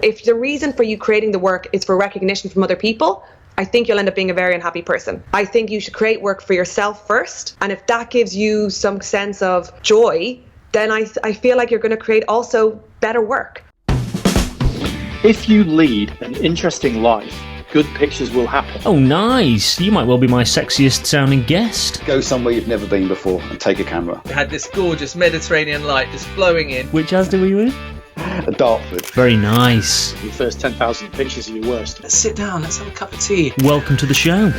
if the reason for you creating the work is for recognition from other people, I think you'll end up being a very unhappy person. I think you should create work for yourself first. And if that gives you some sense of joy, then I feel like you're going to create also better work. If you lead an interesting life, good pictures will happen. Oh, nice. You might well be my sexiest sounding guest. Go somewhere you've never been before and take a camera. We had this gorgeous Mediterranean light just flowing in. Which Asda were you in? Dartford. Very nice. Your first 10,000 pictures of your worst. Let's sit down, let's have a cup of tea. Welcome to the show.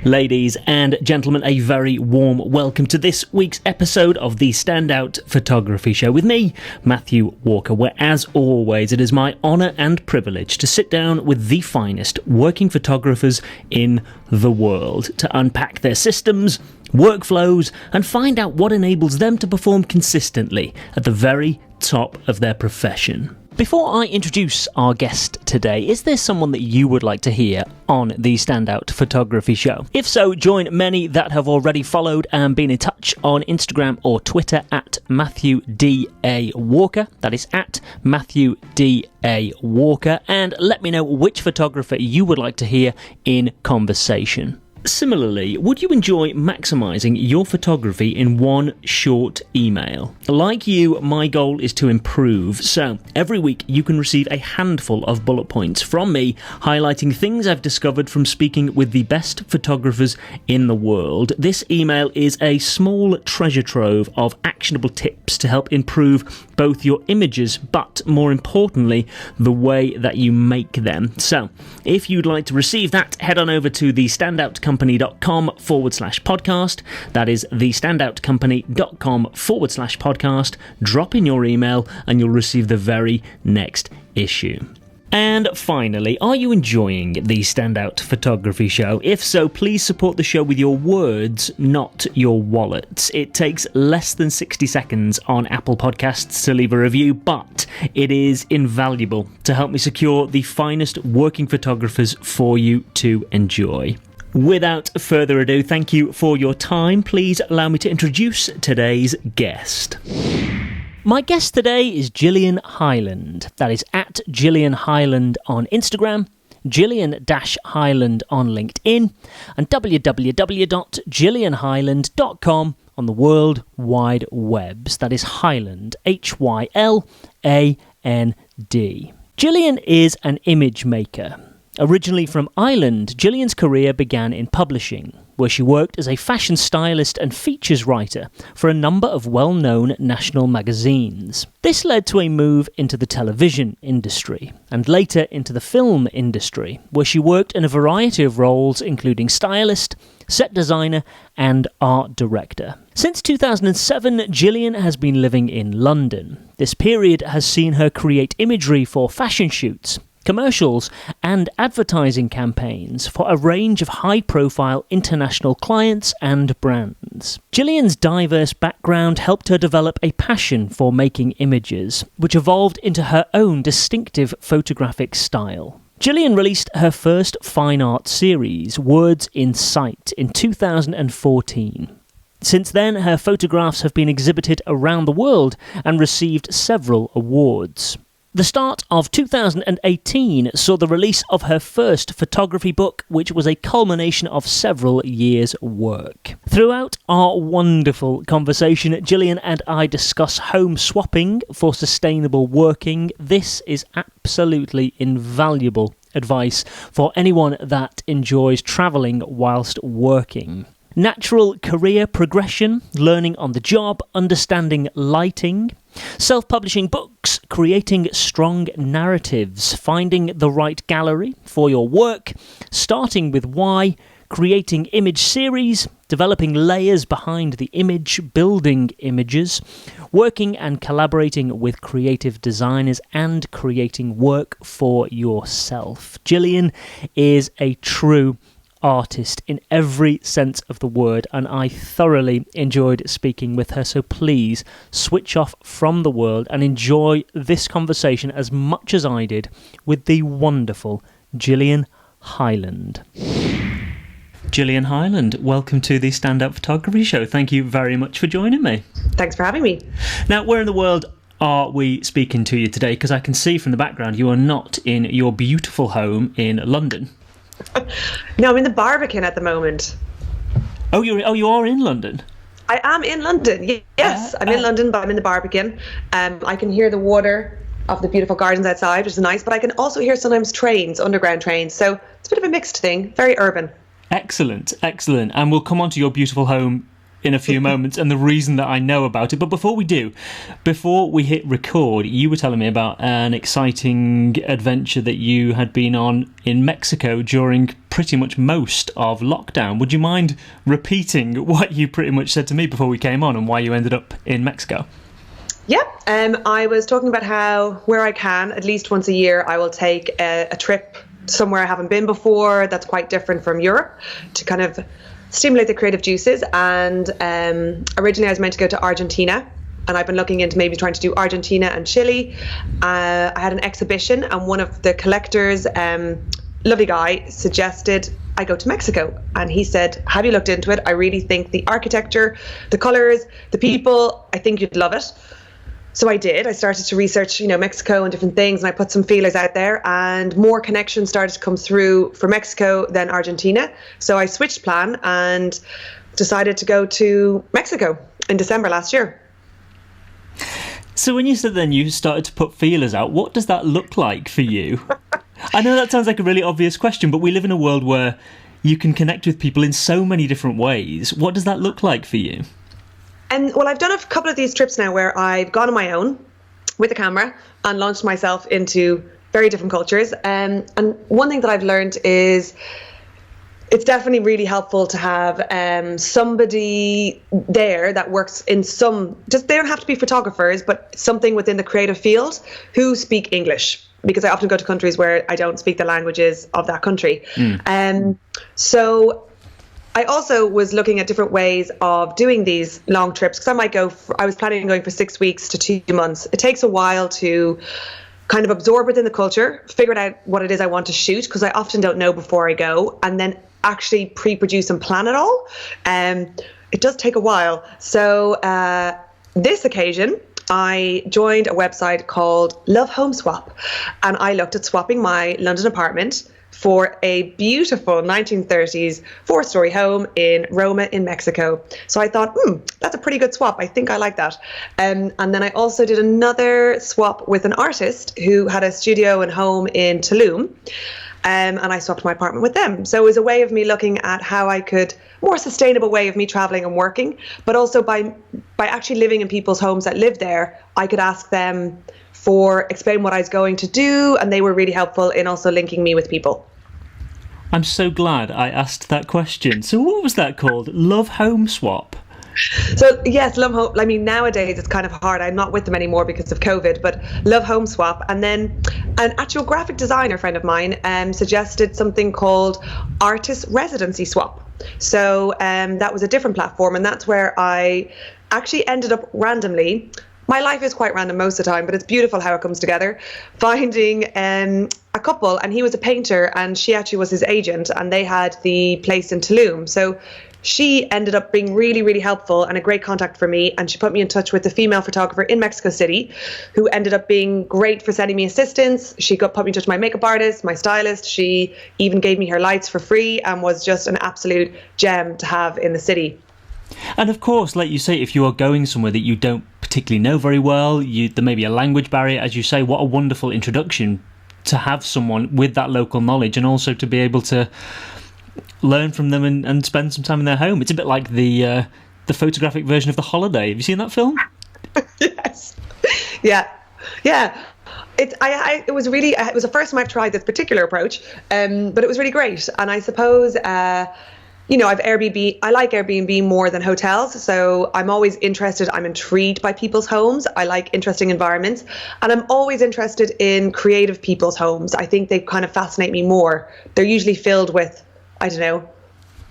Ladies and gentlemen, a very warm welcome to this week's episode of the Standout Photography Show with me, Matthew Walker, where as always it is my honour and privilege to sit down with the finest working photographers in the world to unpack their systems, workflows, and find out what enables them to perform consistently at the very top of their profession. Before I introduce our guest today, is there someone that you would like to hear on the Standout Photography Show? If so, join many that have already followed and been in touch on Instagram or Twitter at Matthew D.A. Walker. That is at Matthew D.A. Walker. And let me know which photographer you would like to hear in conversation. Similarly, would you enjoy maximising your photography in one short email? Like you, my goal is to improve, so every week you can receive a handful of bullet points from me highlighting things I've discovered from speaking with the best photographers in the world. This email is a small treasure trove of actionable tips to help improve both your images, but more importantly, the way that you make them. So, if you'd like to receive that, head on over to the standoutcompany.com/podcast. That is thestandoutcompany.com/podcast. Drop in your email and you'll receive the very next issue. And finally, are you enjoying the Standout Photography Show? If so, please support the show with your words, not your wallets. It takes less than 60 seconds on Apple Podcasts to leave a review, but it is invaluable to help me secure the finest working photographers for you to enjoy. Without further ado, thank you for your time. Please allow me to introduce today's guest. My guest today is Gillian Hyland. That is at Gillian Hyland on Instagram, Gillian-Hyland on LinkedIn, and www.gillianhyland.com on the World Wide Webs. That is Hyland, Hyland. Gillian is an image maker. Originally from Ireland, Gillian's career began in publishing, where she worked as a fashion stylist and features writer for a number of well-known national magazines. This led to a move into the television industry, and later into the film industry, where she worked in a variety of roles including stylist, set designer, and art director. Since 2007, Gillian has been living in London. This period has seen her create imagery for fashion shoots, commercials and advertising campaigns for a range of high-profile international clients and brands. Gillian's diverse background helped her develop a passion for making images, which evolved into her own distinctive photographic style. Gillian released her first fine art series, Words in Sight, in 2014. Since then, her photographs have been exhibited around the world and received several awards. The start of 2018 saw the release of her first photography book, which was a culmination of several years' work. Throughout our wonderful conversation, Gillian and I discuss home swapping for sustainable working. This is absolutely invaluable advice for anyone that enjoys travelling whilst working. Natural career progression, learning on the job, understanding lighting, self-publishing books, creating strong narratives, finding the right gallery for your work, starting with why, creating image series, developing layers behind the image, building images, working and collaborating with creative designers, and creating work for yourself. Gillian is a true artist in every sense of the word, and I thoroughly enjoyed speaking with her, so please switch off from the world and enjoy this conversation as much as I did with the wonderful Gillian Hyland. Gillian Hyland, welcome to the Standout Photography Show. Thank you very much for joining me. Thanks for having me. Now, where in the world are we speaking to you today? Because I can see from the background you are not in your beautiful home in London. No, I'm in the Barbican at the moment. Oh, you are in London? I am in London, yes. I'm in London, but I'm in the Barbican. I can hear the water of the beautiful gardens outside, which is nice, but I can also hear sometimes trains, underground trains. So it's a bit of a mixed thing, very urban. Excellent. And we'll come on to your beautiful home in a few moments and the reason that I know about it. But before we hit record, you were telling me about an exciting adventure that you had been on in Mexico during pretty much most of lockdown. Would you mind repeating what you pretty much said to me before we came on and why you ended up in Mexico? Yeah, I was talking about how, where I can, at least once a year, I will take a trip somewhere I haven't been before that's quite different from Europe to kind of stimulate the creative juices. And originally I was meant to go to Argentina, and I've been looking into maybe trying to do Argentina and Chile. I had an exhibition, and one of the collectors, lovely guy, suggested I go to Mexico. And he said, have you looked into it? I really think the architecture, the colors, the people, I think you'd love it. So I did. I started to research, Mexico and different things, and I put some feelers out there, and more connections started to come through for Mexico than Argentina. So I switched plan and decided to go to Mexico in December last year. So when you said then you started to put feelers out, what does that look like for you? I know that sounds like a really obvious question, but we live in a world where you can connect with people in so many different ways. What does that look like for you? Well, I've done a couple of these trips now where I've gone on my own with a camera and launched myself into very different cultures. And one thing that I've learned is it's definitely really helpful to have somebody there that works in they don't have to be photographers, but something within the creative field who speak English, because I often go to countries where I don't speak the languages of that country. So I also was looking at different ways of doing these long trips, because I was planning on going for 6 weeks to 2 months. It takes a while to kind of absorb within the culture, figure out what it is I want to shoot, because I often don't know before I go, and then actually pre-produce and plan it all. It does take a while. So this occasion, I joined a website called Love Home Swap, and I looked at swapping my London apartment for a beautiful 1930s 4-story home in Roma in Mexico. So I thought, that's a pretty good swap. I think I like that. And then I also did another swap with an artist who had a studio and home in Tulum. And I swapped my apartment with them. So it was a way of me looking at how I could, more sustainable way of me traveling and working, but also by actually living in people's homes that live there, I could ask them explain what I was going to do, and they were really helpful in also linking me with people. I'm so glad I asked that question. So what was that called? Love Home Swap? So yes, Love Home. I mean, nowadays it's kind of hard. I'm not with them anymore because of COVID, but Love Home Swap. And then an actual graphic designer friend of mine suggested something called Artist Residency Swap. So that was a different platform, and that's where I actually ended up randomly. My life is quite random most of the time, but it's beautiful how it comes together. Finding a couple, and he was a painter, and she actually was his agent, and they had the place in Tulum. So she ended up being really, really helpful and a great contact for me. And she put me in touch with a female photographer in Mexico City who ended up being great for sending me assistance. She put me in touch with my makeup artist, my stylist. She even gave me her lights for free and was just an absolute gem to have in the city. And of course, like you say, if you are going somewhere that you don't particularly know very well, there may be a language barrier, as you say, what a wonderful introduction to have someone with that local knowledge and also to be able to learn from them and spend some time in their home. It's a bit like the photographic version of The Holiday. Have you seen that film? Yes. Yeah. It was the first time I've tried this particular approach, but it was really great. And I suppose I've Airbnb. I like Airbnb more than hotels, so I'm always interested. I'm intrigued by people's homes. I like interesting environments, and I'm always interested in creative people's homes. I think they kind of fascinate me more. They're usually filled with, I don't know,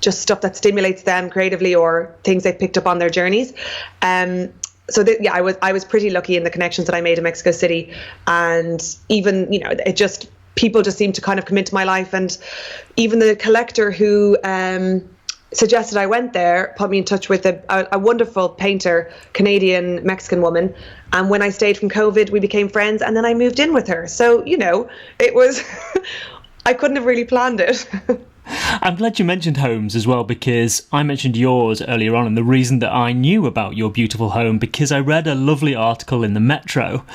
just stuff that stimulates them creatively or things they've picked up on their journeys. I was pretty lucky in the connections that I made in Mexico City, and even it just people just seem to kind of come into my life. And even the collector who suggested I went there put me in touch with a wonderful painter, Canadian Mexican woman. And when I stayed from COVID, we became friends, and then I moved in with her. So, it was, I couldn't have really planned it. I'm glad you mentioned homes as well, because I mentioned yours earlier on, and the reason that I knew about your beautiful home, because I read a lovely article in the Metro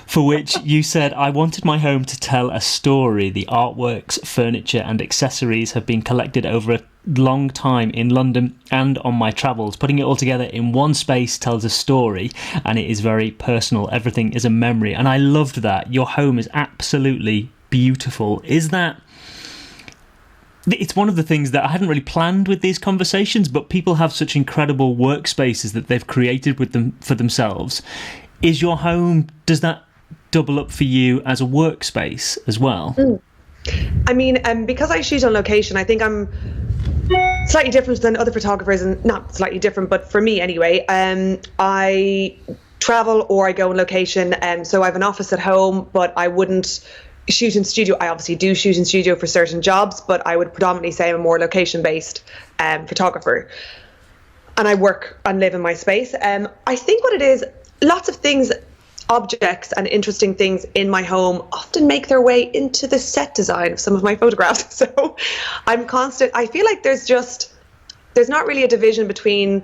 for which you said, I wanted my home to tell a story. The artworks, furniture and accessories have been collected over a long time in London and on my travels. Putting it all together in one space tells a story, and it is very personal. Everything is a memory, and I loved that. Your home is absolutely beautiful. It's one of the things that I hadn't really planned with these conversations, but people have such incredible workspaces that they've created with them for themselves. Is your home, does that double up for you as a workspace as well? I mean, because I shoot on location, I think I'm slightly different than other photographers, and not slightly different, but for me anyway. I travel or I go on location, so I have an office at home, but I wouldn't shoot in studio. I obviously do shoot in studio for certain jobs, but I would predominantly say I'm a more location-based photographer. And I work and live in my space. I think what it is, lots of things, objects and interesting things in my home often make their way into the set design of some of my photographs. So I feel like there's not really a division between,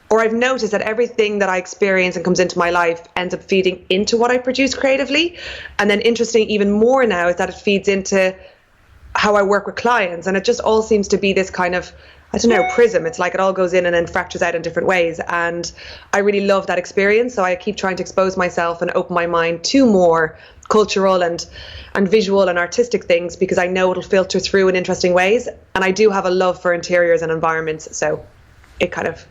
or I've noticed that everything that I experience and comes into my life ends up feeding into what I produce creatively. And then interesting even more now is that it feeds into how I work with clients. And it just all seems to be this kind of, I don't know, prism. It's like it all goes in and then fractures out in different ways. And I really love that experience. So I keep trying to expose myself and open my mind to more cultural and visual and artistic things, because I know it'll filter through in interesting ways. And I do have a love for interiors and environments. So it kind of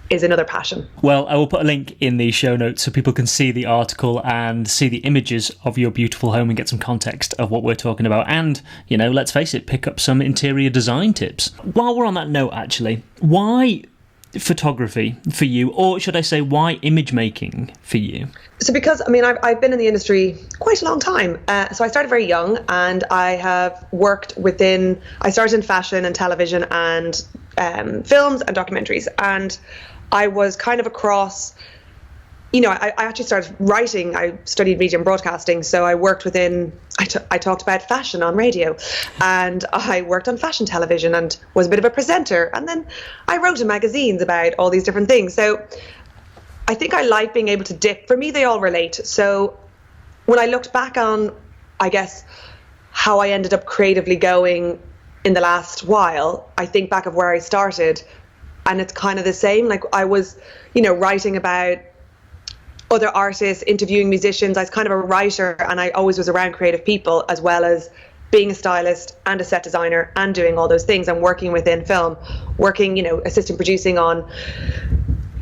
is another passion. Well, I will put a link in the show notes so people can see the article and see the images of your beautiful home and get some context of what we're talking about. And, let's face it, pick up some interior design tips. While we're on that note, actually, why photography for you? Or should I say, why image making for you? So because, I've been in the industry quite a long time. So I started very young, and I have worked I started in fashion and television and films and documentaries. And I was kind of across, I actually started writing. I studied media and broadcasting. So I worked I talked about fashion on radio, and I worked on fashion television and was a bit of a presenter. And then I wrote in magazines about all these different things. So I think I like being able to dip. For me, they all relate. So when I looked back on, I guess, how I ended up creatively going in the last while, I think back of where I started, and it's kind of the same. Like I was, writing about other artists, interviewing musicians. I was kind of a writer, and I always was around creative people, as well as being a stylist and a set designer and doing all those things and working within film, assistant producing on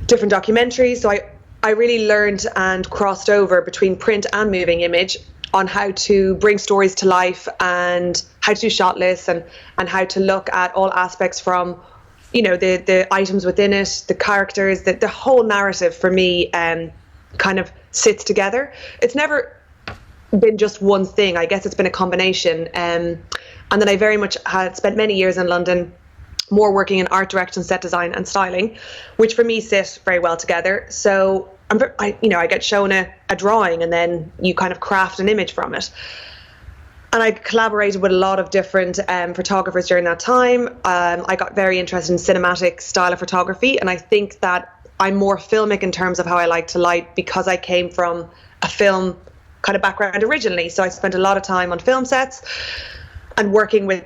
different documentaries. So I really learned and crossed over between print and moving image on how to bring stories to life and how to do shot lists and how to look at all aspects from, the items within it, the characters, the whole narrative for me kind of sits together. It's never been just one thing. I guess it's been a combination. And then I very much had spent many years in London, more working in art direction, set design and styling, which for me sit very well together. So I get shown a drawing, and then you kind of craft an image from it. And I collaborated with a lot of different photographers during that time. I got very interested in cinematic style of photography, and I think that I'm more filmic in terms of how I like to light, because I came from a film kind of background originally. So I spent a lot of time on film sets and working with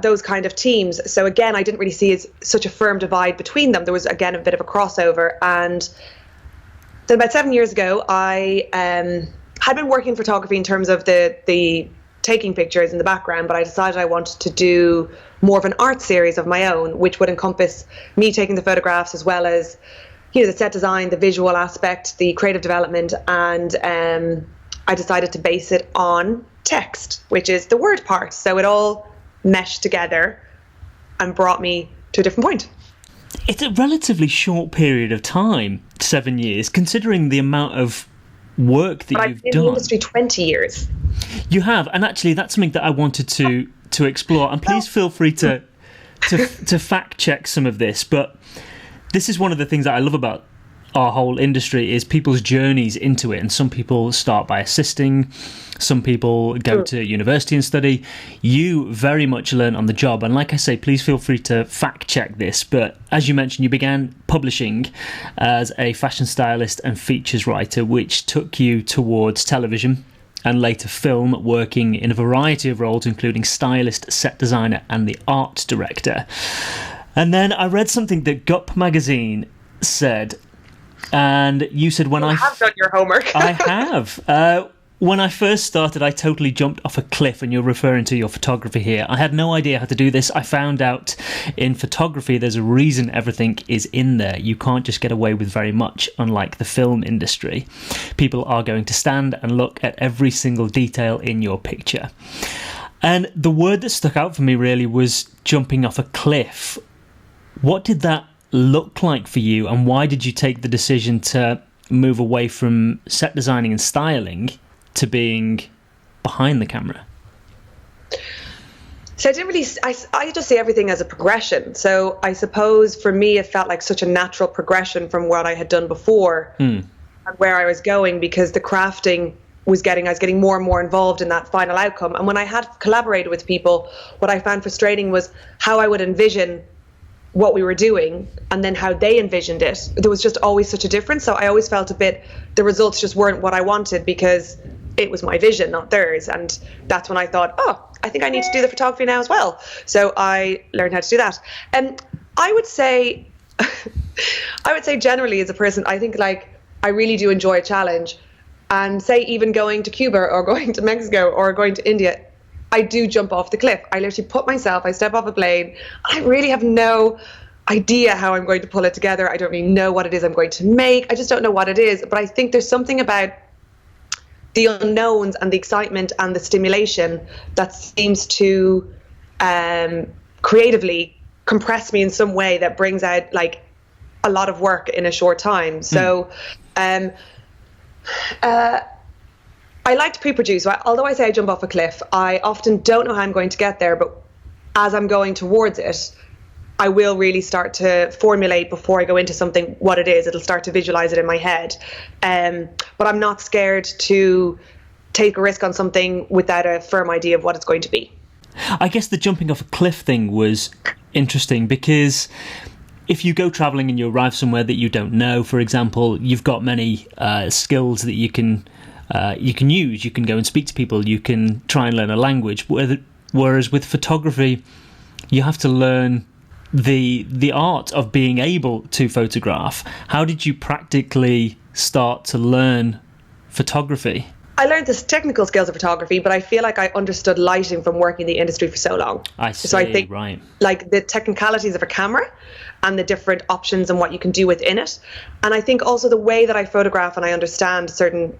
those kind of teams. So again, I didn't really see such a firm divide between them. There was, again, a bit of a crossover. And then about 7 years ago, I had been working in photography in terms of the taking pictures in the background, but I decided I wanted to do more of an art series of my own, which would encompass me taking the photographs as well as, the set design, the visual aspect, the creative development. And I decided to base it on text, which is the word part. So it all meshed together and brought me to a different point. It's a relatively short period of time, 7 years, considering the amount of work that you've done. I've been in the industry 20 years. You have, and actually that's something that I wanted to explore, and please feel free to fact check some of this, but this is one of the things that I love about our whole industry is people's journeys into it, and some people start by assisting, some people go to university and study. You very much learn on the job, and like I say, please feel free to fact check this, but as you mentioned, you began publishing as a fashion stylist and features writer, which took you towards television and later film, working in a variety of roles including stylist, set designer and the art director. And then I read something that Gup magazine said, and you said when I have done your homework. I have. When I first started, I totally jumped off a cliff, and you're referring to your photography here. I had no idea how to do this. I found out in photography there's a reason everything is in there. You can't just get away with very much, unlike the film industry. People are going to stand and look at every single detail in your picture. And the word that stuck out for me really was jumping off a cliff. What did that look like for you, and why did you take the decision to move away from set designing and styling to being behind the camera? So I didn't really, I just see everything as a progression. So I suppose for me, it felt like such a natural progression from what I had done before and where I was going, because the crafting I was getting more and more involved in that final outcome. And when I had collaborated with people, what I found frustrating was how I would envision what we were doing and then how they envisioned it. There was just always such a difference. So I always felt the results just weren't what I wanted, because it was my vision, not theirs. And that's when I thought, I think I need to do the photography now as well. So I learned how to do that. And I would say generally as a person, I think like I really do enjoy a challenge. And say even going to Cuba or going to Mexico or going to India, I do jump off the cliff. I literally I step off a plane. I really have no idea how I'm going to pull it together. I don't really know what it is I'm going to make. I just don't know what it is. But I think there's something about the unknowns and the excitement and the stimulation that seems to creatively compress me in some way that brings out like a lot of work in a short time. So I like to pre-produce. Although I say I jump off a cliff, I often don't know how I'm going to get there, but as I'm going towards it, I will really start to formulate before I go into something what it is. It'll start to visualize it in my head. But I'm not scared to take a risk on something without a firm idea of what it's going to be. I guess the jumping off a cliff thing was interesting because if you go travelling and you arrive somewhere that you don't know, for example, you've got many skills that you can use. You can go and speak to people. You can try and learn a language. Whereas with photography, you have to learn the art of being able to photograph. How did you practically start to learn photography? I learned the technical skills of photography, but I feel like I understood lighting from working in the industry for so long. I see, so I think, right. Like the technicalities of a camera and the different options and what you can do within it. And I think also the way that I photograph and I understand certain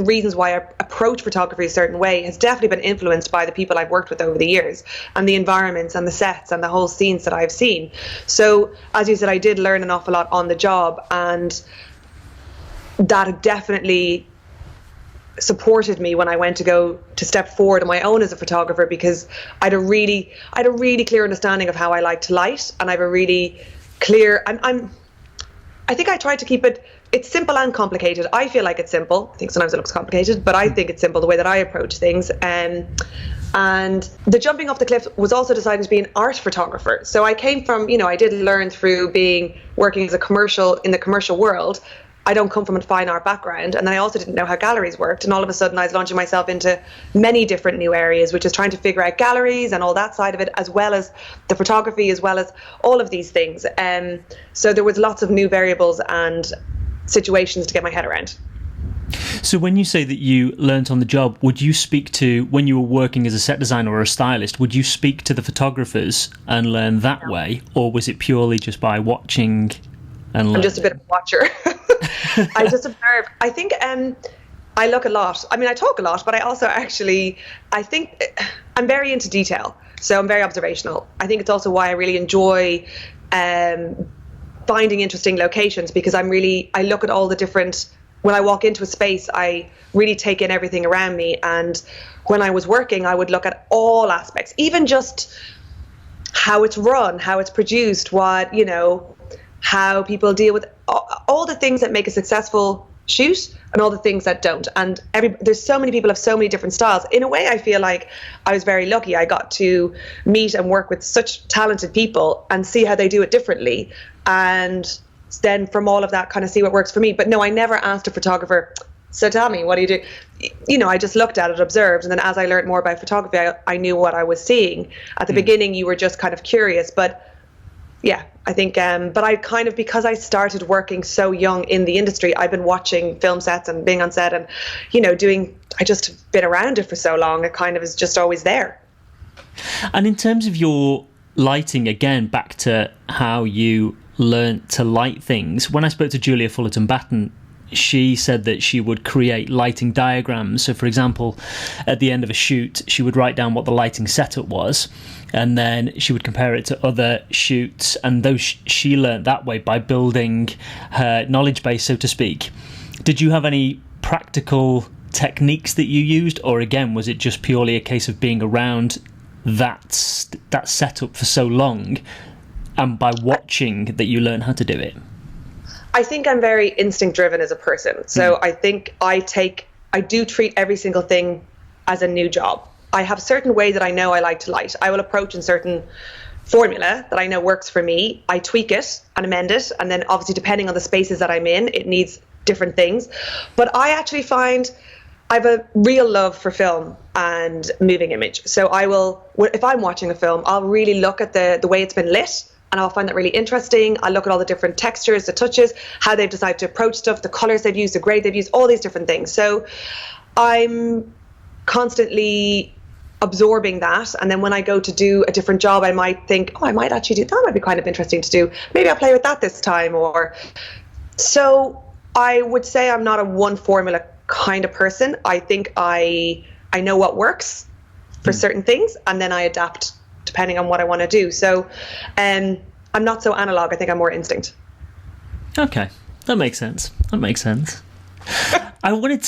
reasons why I approach photography a certain way has definitely been influenced by the people I've worked with over the years and the environments and the sets and the whole scenes that I've seen. So as you said, I did learn an awful lot on the job, and that definitely supported me when I went to go to step forward on my own as a photographer, because I had a really clear understanding of how I like to light, and I have a really clear, I think I tried to keep it's simple and complicated. I feel like it's simple. I think sometimes it looks complicated, but I think it's simple the way that I approach things. And the jumping off the cliff was also deciding to be an art photographer. So I came from, I did learn through working as in the commercial world. I don't come from a fine art background, and then I also didn't know how galleries worked. And all of a sudden I was launching myself into many different new areas, which is trying to figure out galleries and all that side of it, as well as the photography, as well as all of these things. So there was lots of new variables and situations to get my head around. So when you say that you learnt on the job, would you speak to, when you were working as a set designer or a stylist, would you speak to the photographers and learn that way, or was it purely just by watching and learning? I'm just a bit of a watcher. I just observe. I think I look a lot. I mean, I talk a lot, but I also I think I'm very into detail. So I'm very observational. I think it's also why I really enjoy finding interesting locations, because I look at all the different when I walk into a space, I really take in everything around me. And when I was working, I would look at all aspects, even just how it's run, how it's produced, how people deal with all the things that make a successful shoot and all the things that don't. And there's so many people have so many different styles. In a way, I feel like I was very lucky. I got to meet and work with such talented people and see how they do it differently. And then from all of that, kind of see what works for me. But no, I never asked a photographer, so tell me, what do you do? I just looked at it, observed. And then as I learned more about photography, I knew what I was seeing. At the beginning, you were just kind of curious. But yeah, I think, but I kind of, because I started working so young in the industry, I've been watching film sets and being on set and, I just have been around it for so long. It kind of is just always there. And in terms of your lighting, again, back to how you learnt to light things, when I spoke to Julia Fullerton-Batten, she said that she would create lighting diagrams. So, for example, at the end of a shoot, she would write down what the lighting setup was, and then she would compare it to other shoots. And those she learnt that way by building her knowledge base, so to speak. Did you have any practical techniques that you used, or again, was it just purely a case of being around that setup for so long, and by watching that you learn how to do it? I think I'm very instinct driven as a person. So I think I do treat every single thing as a new job. I have certain ways that I know I like to light. I will approach in certain formula that I know works for me. I tweak it and amend it. And then obviously depending on the spaces that I'm in, it needs different things. But I actually find I have a real love for film and moving image. So if I'm watching a film, I'll really look at the way it's been lit. And I'll find that really interesting. I look at all the different textures, the touches, how they've decided to approach stuff, the colors they've used, the grade they've used, all these different things. So I'm constantly absorbing that. And then when I go to do a different job, I might think, I might actually do that. Might be kind of interesting to do. Maybe I'll play with that this time. So I would say I'm not a one formula kind of person. I think I know what works for certain things, and then I adapt depending on what I want to do. So I'm not so analog. I think I'm more instinct. Okay, that makes sense.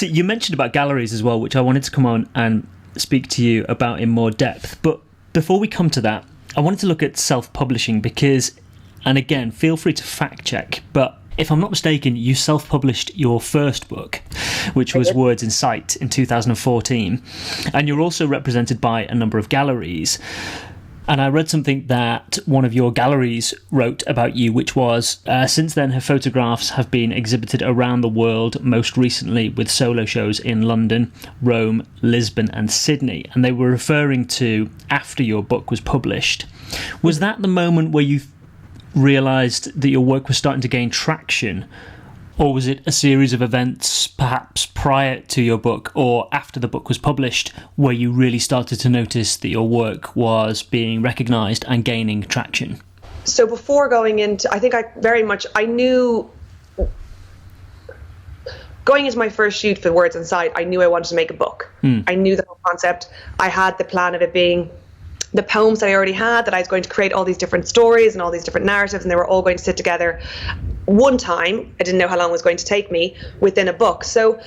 You mentioned about galleries as well, which I wanted to come on and speak to you about in more depth. But before we come to that, I wanted to look at self-publishing because, and again, feel free to fact check, but if I'm not mistaken, you self-published your first book, which was Words in Sight in 2014. And you're also represented by a number of galleries. And I read something that one of your galleries wrote about you, which was, since then her photographs have been exhibited around the world, most recently with solo shows in London, Rome, Lisbon and Sydney. And they were referring to after your book was published. Was that the moment where you realised that your work was starting to gain traction? Or was it a series of events perhaps prior to your book or after the book was published where you really started to notice that your work was being recognised and gaining traction? So before going into, I think I knew, going into my first shoot for Words in Sight, I knew I wanted to make a book. I knew the whole concept. I had the plan of it being the poems that I already had, that I was going to create all these different stories and all these different narratives, and they were all going to sit together one time. I didn't know how long it was going to take me within a book. So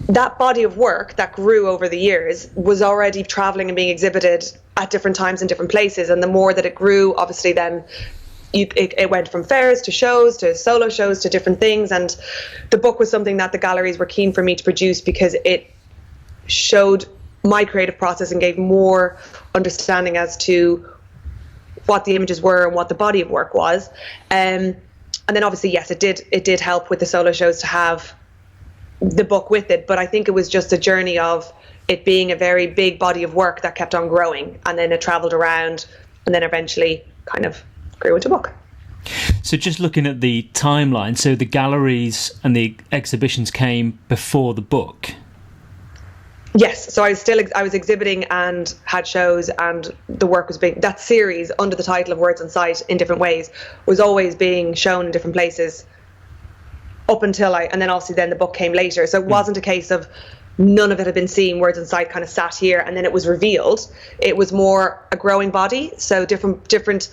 that body of work that grew over the years was already traveling and being exhibited at different times in different places. And the more that it grew, obviously then it went from fairs to shows to solo shows to different things. And the book was something that the galleries were keen for me to produce because it showed my creative process and gave more understanding as to what the images were and what the body of work was. And then obviously, yes, it did help with the solo shows to have the book with it. But I think it was just a journey of it being a very big body of work that kept on growing. And then it traveled around and then eventually kind of grew into a book. So just looking at the timeline, so the galleries and the exhibitions came before the book. Yes, so I was exhibiting and had shows, and the work was being, that series under the title of Words in Sight in different ways was always being shown in different places up until and then obviously then the book came later. So it wasn't a case of none of it had been seen, Words in Sight kind of sat here and then it was revealed. It was more a growing body. So different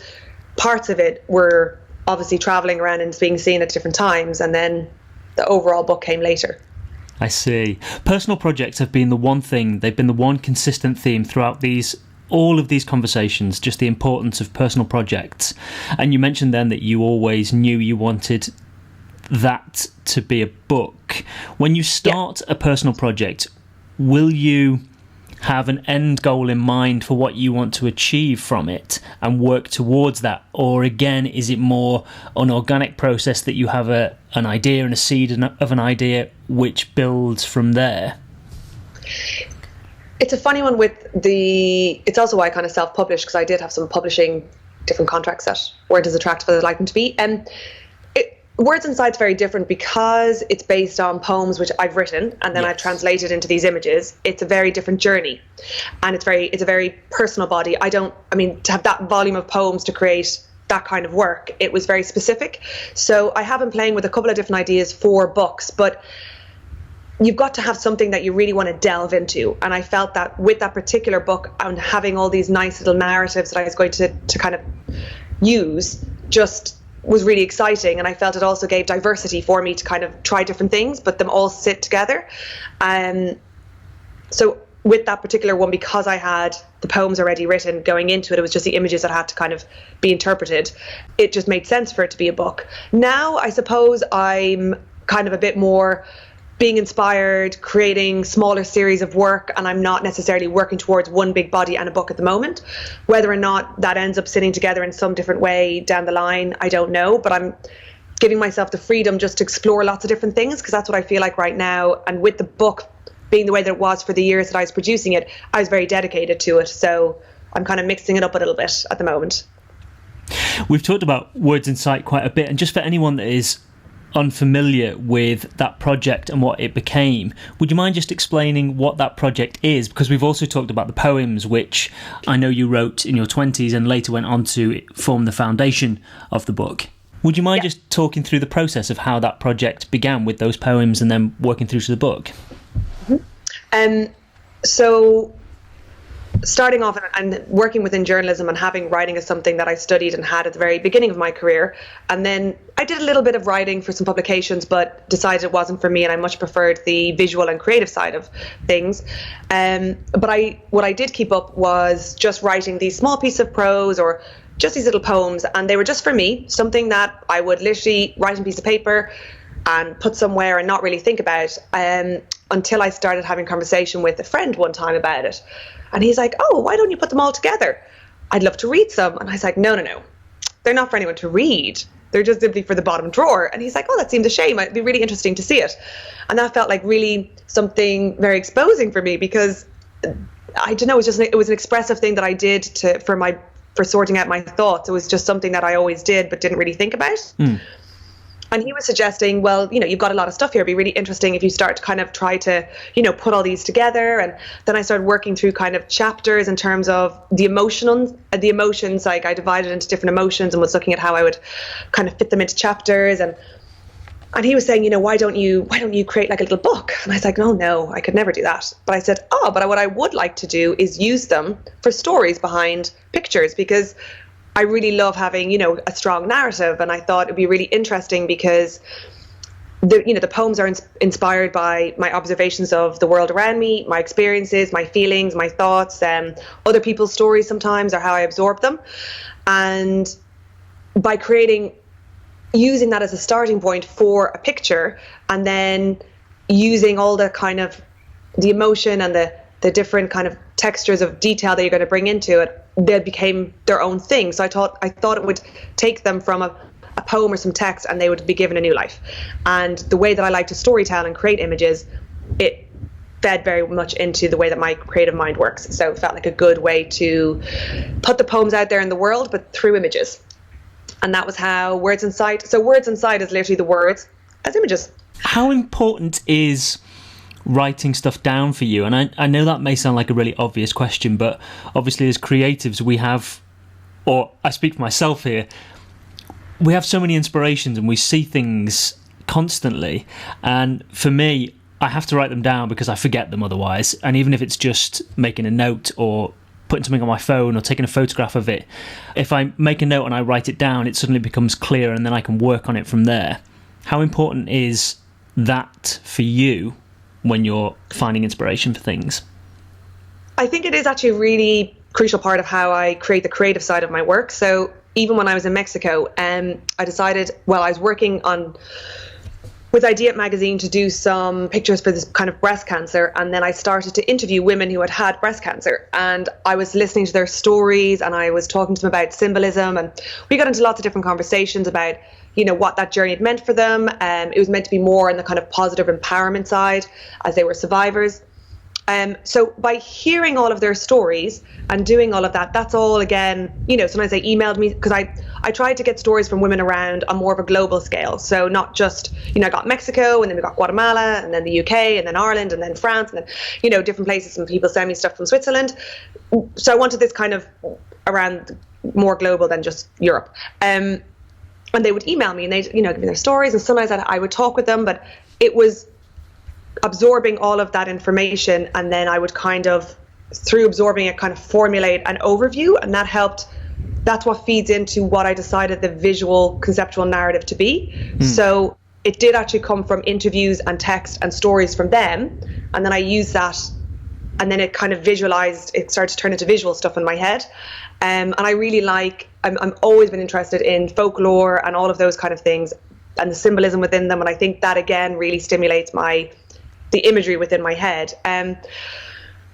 parts of it were obviously traveling around and being seen at different times, and then the overall book came later. I see. Personal projects have been the one thing, they've been the one consistent theme throughout all of these conversations, just the importance of personal projects. And you mentioned then that you always knew you wanted that to be a book. When you start a personal project, will you have an end goal in mind for what you want to achieve from it and work towards that? Or again, is it more an organic process that you have an idea and a seed of an idea which builds from there? It's a funny one it's also why I kind of self-published, because I did have some publishing different contracts that weren't as attractive as I'd like them to be. Words Insight's very different because it's based on poems which I've written and then I've translated into these images. It's a very different journey, and it's a very personal body. To have that volume of poems to create that kind of work, it was very specific. So I have been playing with a couple of different ideas for books, but you've got to have something that you really want to delve into. And I felt that with that particular book and having all these nice little narratives that I was going to kind of use, just was really exciting. And I felt it also gave diversity for me to kind of try different things, but them all sit together. So with that particular one, because I had the poems already written going into it, it was just the images that had to kind of be interpreted. It just made sense for it to be a book. Now, I suppose I'm kind of a bit more being inspired, creating smaller series of work, and I'm not necessarily working towards one big body and a book at the moment. Whether or not that ends up sitting together in some different way down the line, I don't know, but I'm giving myself the freedom just to explore lots of different things, because that's what I feel like right now. And with the book being the way that it was for the years that I was producing it, I was very dedicated to it. So I'm kind of mixing it up a little bit at the moment. We've talked about Words Insight quite a bit, and just for anyone that is unfamiliar with that project and what it became, would you mind just explaining what that project is? Because we've also talked about the poems, which I know you wrote in your 20s and later went on to form the foundation of the book. Would you mind just talking through the process of how that project began with those poems and then working through to the book? So starting off and working within journalism and having writing as something that I studied and had at the very beginning of my career. And then I did a little bit of writing for some publications, but decided it wasn't for me, and I much preferred the visual and creative side of things. But what I did keep up was just writing these small pieces of prose or just these little poems, and they were just for me, something that I would literally write on a piece of paper and put somewhere and not really think about, until I started having a conversation with a friend one time about it. And he's like, oh, why don't you put them all together? I'd love to read some. And I was like, no. They're not for anyone to read. They're just simply for the bottom drawer. And he's like, oh, that seems a shame. It'd be really interesting to see it. And that felt like really something very exposing for me, because I don't know, it was an expressive thing that I did for sorting out my thoughts. It was just something that I always did but didn't really think about. And he was suggesting, well, you've got a lot of stuff here. It'd be really interesting if you start to kind of try to, put all these together. And then I started working through kind of chapters in terms of the emotions. Like I divided into different emotions and was looking at how I would kind of fit them into chapters. And he was saying, why don't you create like a little book? And I was like, no, I could never do that. But I said, but what I would like to do is use them for stories behind pictures, because I really love having, a strong narrative. And I thought it'd be really interesting because the poems are inspired by my observations of the world around me, my experiences, my feelings, my thoughts, other people's stories sometimes, or how I absorb them. And by using that as a starting point for a picture, and then using all the kind of the emotion and the different kind of textures of detail that you're going to bring into it, they became their own thing. So I thought it would take them from a poem or some text, and they would be given a new life. And the way that I like to storytell and create images, it fed very much into the way that my creative mind works. So it felt like a good way to put the poems out there in the world, but through images. And that was how Words Insight. So Words Insight is literally the words as images. How important is writing stuff down for you? And I know that may sound like a really obvious question, but obviously as creatives we have, or I speak for myself here, we have so many inspirations and we see things constantly. And for me, I have to write them down because I forget them otherwise. And even if it's just making a note or putting something on my phone or taking a photograph of it, if I make a note and I write it down, it suddenly becomes clear and then I can work on it from there. How important is that for you when you're finding inspiration for things? I think it is actually a really crucial part of how I create the creative side of my work. So even when I was in Mexico, I decided, I was working with Ideate magazine to do some pictures for this kind of breast cancer. And then I started to interview women who had breast cancer. And I was listening to their stories and I was talking to them about symbolism. And we got into lots of different conversations about, what that journey had meant for them. It was meant to be more on the kind of positive empowerment side as they were survivors. So by hearing all of their stories and doing all of that, that's all again, sometimes they emailed me because I tried to get stories from women around on more of a global scale. So not just, I got Mexico and then we got Guatemala and then the UK and then Ireland and then France and then, different places, and people send me stuff from Switzerland. So I wanted this kind of around more global than just Europe. And they would email me and they'd, give me their stories, and sometimes I would talk with them, but it was absorbing all of that information, and then I would kind of, through absorbing it, kind of formulate an overview, and that's what feeds into what I decided the visual conceptual narrative to be. So it did actually come from interviews and text and stories from them, and then I used that, and then it kind of it started to turn into visual stuff in my head. And I really I'm always been interested in folklore and all of those kind of things and the symbolism within them, and I think that again really stimulates the imagery within my head. And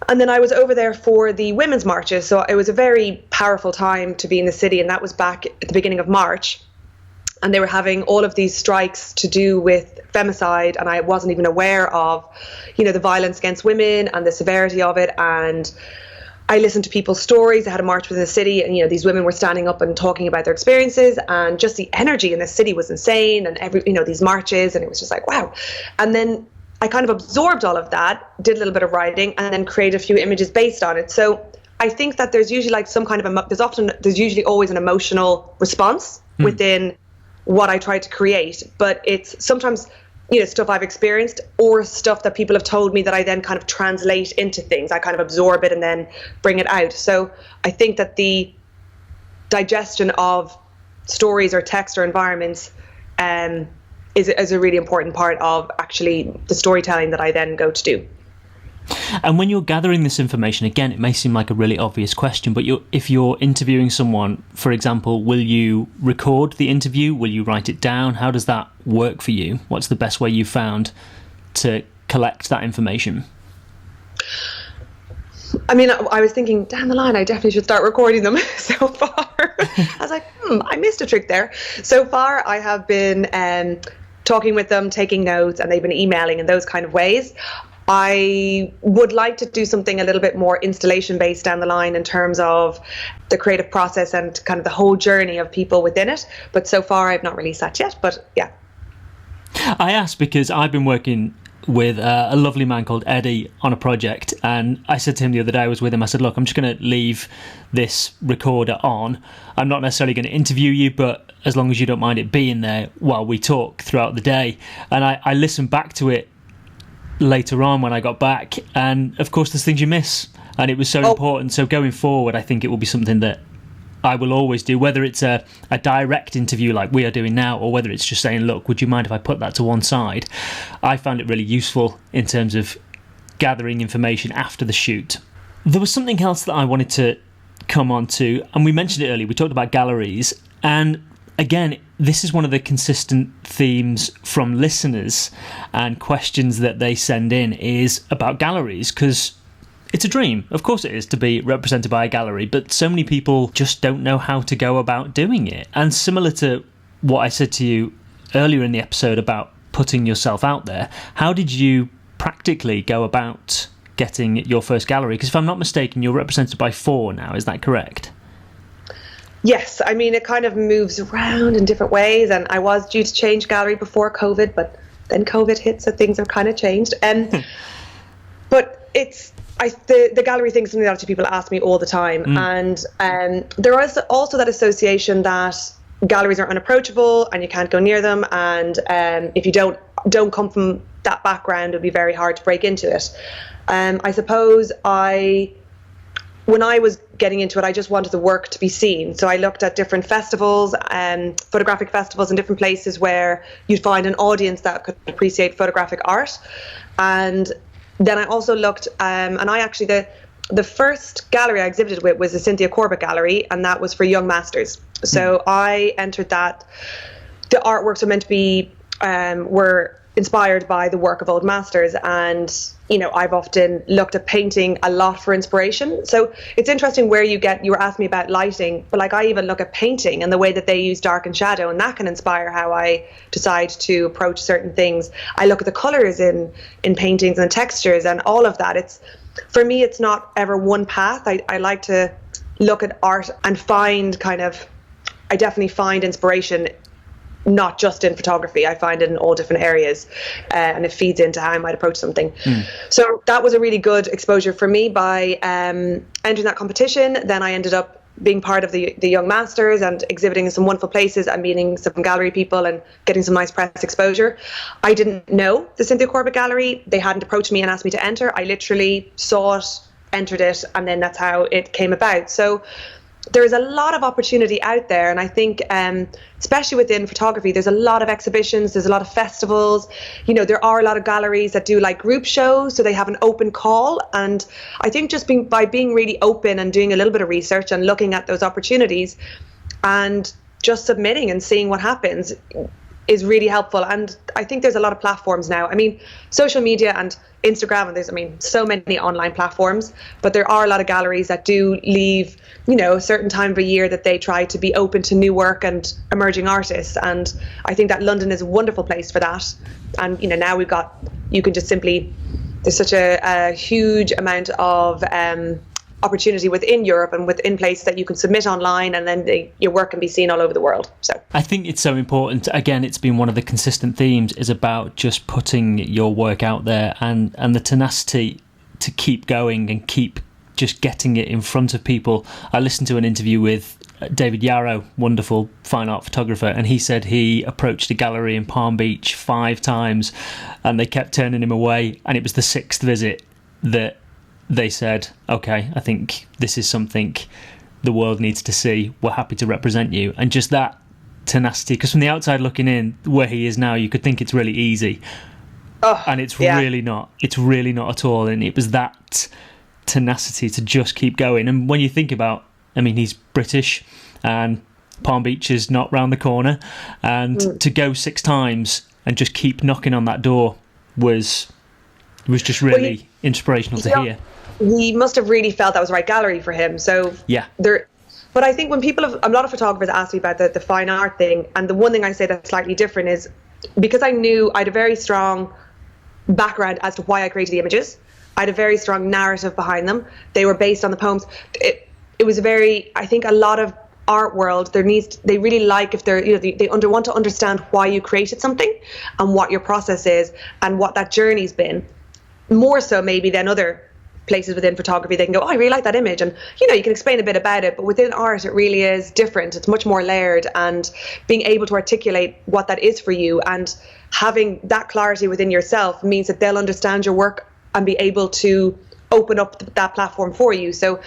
then I was over there for the women's marches. So it was a very powerful time to be in the city. And that was back at the beginning of March. And they were having all of these strikes to do with femicide. And I wasn't even aware of, the violence against women and the severity of it. And I listened to people's stories. They had a march within the city, and these women were standing up and talking about their experiences, and just the energy in the city was insane. And these marches, and it was just like, wow. And then I kind of absorbed all of that, did a little bit of writing, and then created a few images based on it. So I think that there's usually some kind of there's usually always an emotional response within what I try to create, but it's sometimes stuff I've experienced or stuff that people have told me that I then kind of translate into things. I kind of absorb it and then bring it out. So I think that the digestion of stories or text or environments is a really important part of actually the storytelling that I then go to do. And when you're gathering this information, again, it may seem like a really obvious question, but if you're interviewing someone, for example, will you record the interview? Will you write it down? How does that work for you? What's the best way you've found to collect that information? I mean, I was thinking down the line, I definitely should start recording them. So far, I was like, I missed a trick there. So far, I have been talking with them, taking notes, and they've been emailing in those kind of ways. I would like to do something a little bit more installation based down the line in terms of the creative process and kind of the whole journey of people within it. But so far, I've not released that yet. But yeah. I asked because I've been working with a lovely man called Eddie on a project, and I said to him the other day, I was with him, I said, look, I'm just going to leave this recorder on. I'm not necessarily going to interview you, but as long as you don't mind it being there while we talk throughout the day. And I listened back to it later on when I got back, and of course there's things you miss, and it was so important. So going forward, I think it will be something that I will always do, whether it's a direct interview like we are doing now, or whether it's just saying, look, would you mind if I put that to one side? I found it really useful in terms of gathering information after the shoot. There was something else that I wanted to come on to, and we mentioned it earlier. We talked about galleries, and again, this is one of the consistent themes from listeners and questions that they send in is about galleries, because it's a dream. Of course it is to be represented by a gallery, but so many people just don't know how to go about doing it. And similar to what I said to you earlier in the episode about putting yourself out there, how did you practically go about getting your first gallery? Because if I'm not mistaken, you're represented by 4 now, is that correct? Yes, I mean, it kind of moves around in different ways, and I was due to change gallery before COVID, but then COVID hit, so things have kind of changed. But the gallery thing is something that actually people ask me all the time, and there is also that association that galleries are unapproachable and you can't go near them, and if you don't come from that background, it would be very hard to break into it. I suppose when I was getting into it, I just wanted the work to be seen. So I looked at different festivals, photographic festivals in different places where you'd find an audience that could appreciate photographic art. And then I also looked, and I actually, the first gallery I exhibited with was the Cynthia Corbett Gallery, and that was for young masters. So I entered that. The artworks were meant to be, were inspired by the work of old masters, and I've often looked at painting a lot for inspiration. So it's interesting where you were asking me about lighting, but like I even look at painting and the way that they use dark and shadow, and that can inspire how I decide to approach certain things. I look at the colors in paintings and textures and all of that. For me, it's not ever one path. I like to look at art and I definitely find inspiration not just in photography. I find it in all different areas, and it feeds into how I might approach something. So that was a really good exposure for me by entering that competition. Then I ended up being part of the Young Masters and exhibiting in some wonderful places and meeting some gallery people and getting some nice press exposure. I didn't know the Cynthia Corbett Gallery. They hadn't approached me and asked me to enter. I literally saw it, entered it, and then that's how it came about. So there is a lot of opportunity out there, and I think especially within photography, there's a lot of exhibitions, there's a lot of festivals, there are a lot of galleries that do like group shows, so they have an open call. And I think just by being really open and doing a little bit of research and looking at those opportunities and just submitting and seeing what happens is really helpful. And I think there's a lot of platforms now. I mean, social media and Instagram, and there's so many online platforms, but there are a lot of galleries that do leave a certain time of a year that they try to be open to new work and emerging artists. And I think that London is a wonderful place for that. And now you can just simply, there's such a huge amount of opportunity within Europe and within places that you can submit online, and then your work can be seen all over the world. So I think it's so important. Again, it's been one of the consistent themes is about just putting your work out there and the tenacity to keep going and keep just getting it in front of people. I listened to an interview with David Yarrow, wonderful fine art photographer, and he said he approached a gallery in Palm Beach 5 times and they kept turning him away, and it was the 6th visit that they said, okay, I think this is something the world needs to see. We're happy to represent you. And just that tenacity, because from the outside looking in, where he is now, you could think it's really easy. And it's really not. It's really not at all. And it was that tenacity to just keep going. And when you think about, he's British and Palm Beach is not round the corner. And to go 6 times and just keep knocking on that door was just really inspirational to hear. He must have really felt that was the right gallery for him. So but I think when a lot of photographers ask me about the fine art thing, and the one thing I say that's slightly different is because I knew I had a very strong background as to why I created the images. I had a very strong narrative behind them. They were based on the poems. It was I think a lot of art world, they really like if they're, they want to understand why you created something and what your process is and what that journey's been. More so maybe than other places within photography. They can go, I really like that image, and you can explain a bit about it, but within art it really is different. It's much more layered, and being able to articulate what that is for you and having that clarity within yourself means that they'll understand your work and be able to open up that platform for you. So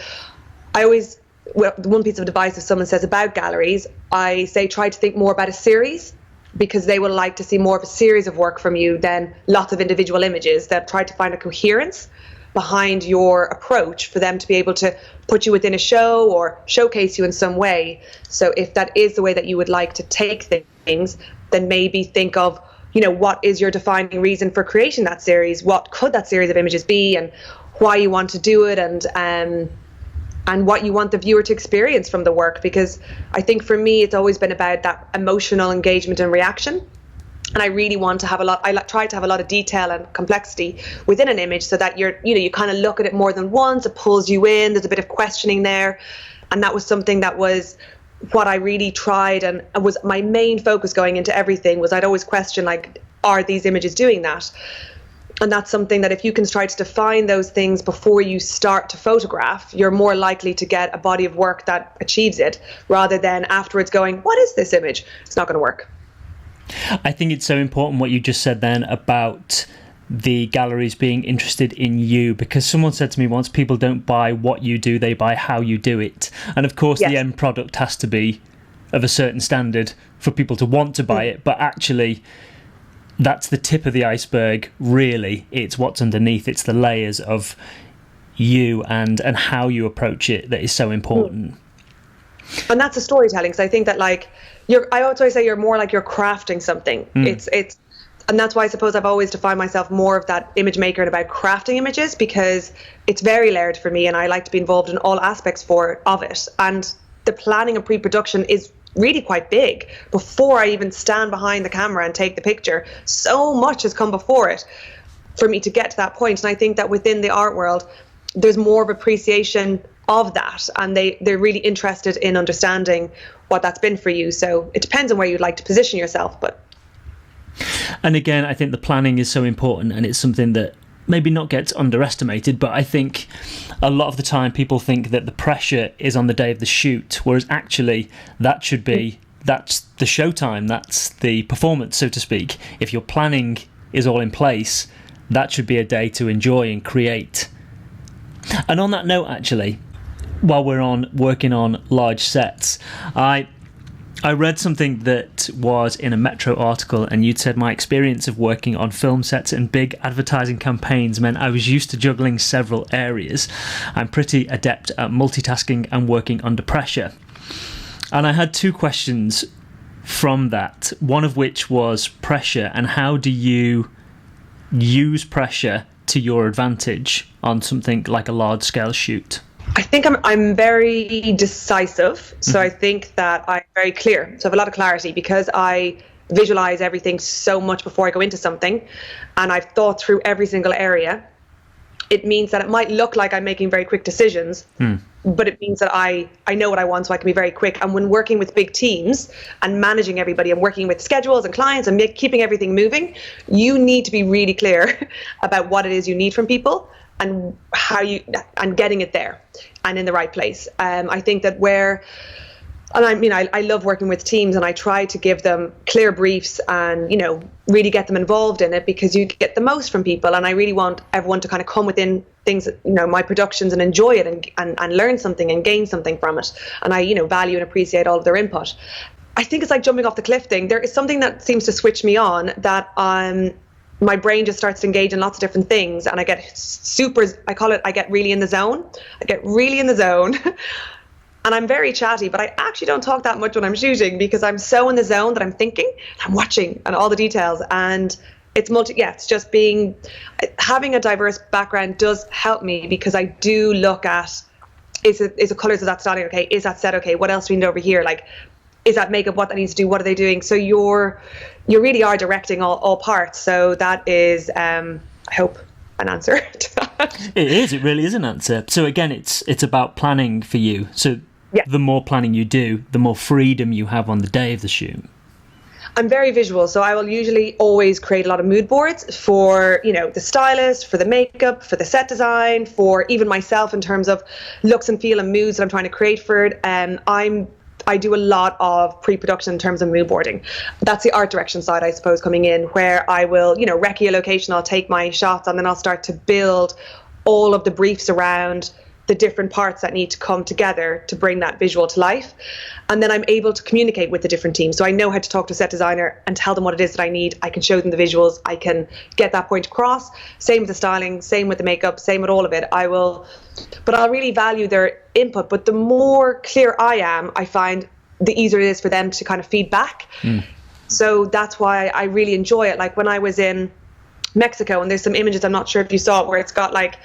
one piece of advice if someone says about galleries, I say try to think more about a series, because they will like to see more of a series of work from you than lots of individual images. They'll try to find a coherence behind your approach for them to be able to put you within a show or showcase you in some way. So if that is the way that you would like to take things, then maybe think of, what is your defining reason for creating that series? What could that series of images be, and why you want to do it, and what you want the viewer to experience from the work. Because I think for me, it's always been about that emotional engagement and reaction. And I really want to have try to have a lot of detail and complexity within an image, so that you kind of look at it more than once, it pulls you in, there's a bit of questioning there. And that was something that was what I really tried, and was my main focus going into everything, was I'd always question, like, are these images doing that? And that's something that if you can try to define those things before you start to photograph, you're more likely to get a body of work that achieves it, rather than afterwards going, what is this image? It's not going to work. I think it's so important what you just said then about the galleries being interested in you, because someone said to me once, people don't buy what you do, they buy how you do it. And of course, the end product has to be of a certain standard for people to want to buy it, but actually that's the tip of the iceberg, really. It's what's underneath. It's the layers of you and how you approach it that is so important. And that's the storytelling. So I think that, like, I always say you're more like you're crafting something. It's and that's why I suppose I've always defined myself more of that image maker and about crafting images, because it's very layered for me and I like to be involved in all aspects of it. And the planning and pre-production is really quite big before I even stand behind the camera and take the picture. So much has come before it for me to get to that point. And I think that within the art world, there's more of appreciation of that, and they're really interested in understanding what that's been for you. So it depends on where you'd like to position yourself. And again, I think the planning is so important, and it's something that maybe not gets underestimated, but I think a lot of the time people think that the pressure is on the day of the shoot, whereas actually that's the showtime, that's the performance, so to speak. If your planning is all in place, that should be a day to enjoy and create. And on that note, actually, while we're working on large sets, I read something that was in a Metro article, and you'd said my experience of working on film sets and big advertising campaigns meant I was used to juggling several areas. I'm pretty adept at multitasking and working under pressure. And I had two questions from that, one of which was pressure, and how do you use pressure to your advantage on something like a large-scale shoot? I think I'm very decisive. So I think that I'm very clear. So I have a lot of clarity because I visualize everything so much before I go into something, and I've thought through every single area. It means that it might look like I'm making very quick decisions, but it means that I know what I want, so I can be very quick. And when working with big teams and managing everybody and working with schedules and clients and keeping everything moving, you need to be really clear about what it is you need from people and and getting it there and in the right place. I think that I love working with teams, and I try to give them clear briefs and, really get them involved in it, because you get the most from people. And I really want everyone to kind of come within things, my productions, and enjoy it and learn something and gain something from it. And I, value and appreciate all of their input. I think it's like jumping off the cliff thing. There is something that seems to switch me on, that my brain just starts to engage in lots of different things, and I get I get really in the zone. I get really in the zone. And I'm very chatty, but I actually don't talk that much when I'm shooting, because I'm so in the zone that I'm thinking, I'm watching, and all the details. And it's just having a diverse background does help me, because I do look at, is the colours of that styling okay? Is that set okay? What else do we need over here? Like, is that makeup what that needs to do? What are they doing? So you really are directing all parts. So that is, I hope, an answer to that. It is. It really is an answer. So again, it's about planning for you. So the more planning you do, the more freedom you have on the day of the shoot. I'm very visual, so I will usually always create a lot of mood boards for, the stylist, for the makeup, for the set design, for even myself in terms of looks and feel and moods that I'm trying to create for it. I do a lot of pre-production in terms of mood boarding. That's the art direction side, I suppose, coming in, where I will, recce a location, I'll take my shots, and then I'll start to build all of the briefs around the different parts that need to come together to bring that visual to life. And then I'm able to communicate with the different teams. So I know how to talk to a set designer and tell them what it is that I need. I can show them the visuals. I can get that point across. Same with the styling, same with the makeup, same with all of it. But I'll really value their input. But the more clear I am, I find the easier it is for them to kind of feed back. So that's why I really enjoy it. Like when I was in Mexico, and there's some images, I'm not sure if you saw it, where it's got like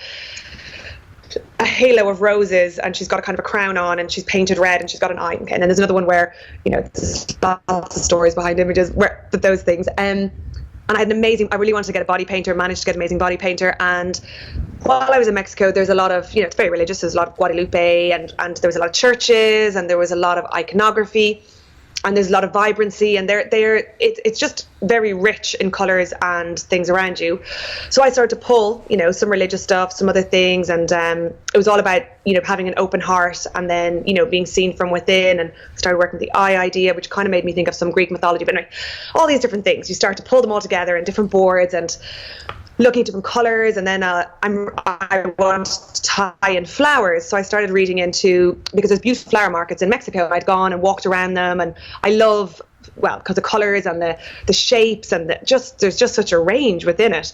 a halo of roses, and she's got a kind of a crown on, and she's painted red, and she's got an eye. Okay. And then there's another one where, there's lots of stories behind images, those things. And I had I really wanted to get a body painter, managed to get an amazing body painter. And while I was in Mexico, there's a lot of, it's very religious. There's a lot of Guadalupe, and there was a lot of churches, and there was a lot of iconography, and there's a lot of vibrancy, and it's just very rich in colours and things around you. So I started to pull, some religious stuff, some other things, and it was all about, having an open heart, and then, being seen from within, and started working with the eye idea, which kind of made me think of some Greek mythology. But anyway, all these different things, you start to pull them all together in different boards and looking at different colours, and then I want to tie in flowers. So I started reading into, because there's beautiful flower markets in Mexico. I'd gone and walked around them, and I love well, because the colors and the shapes and there's just such a range within it.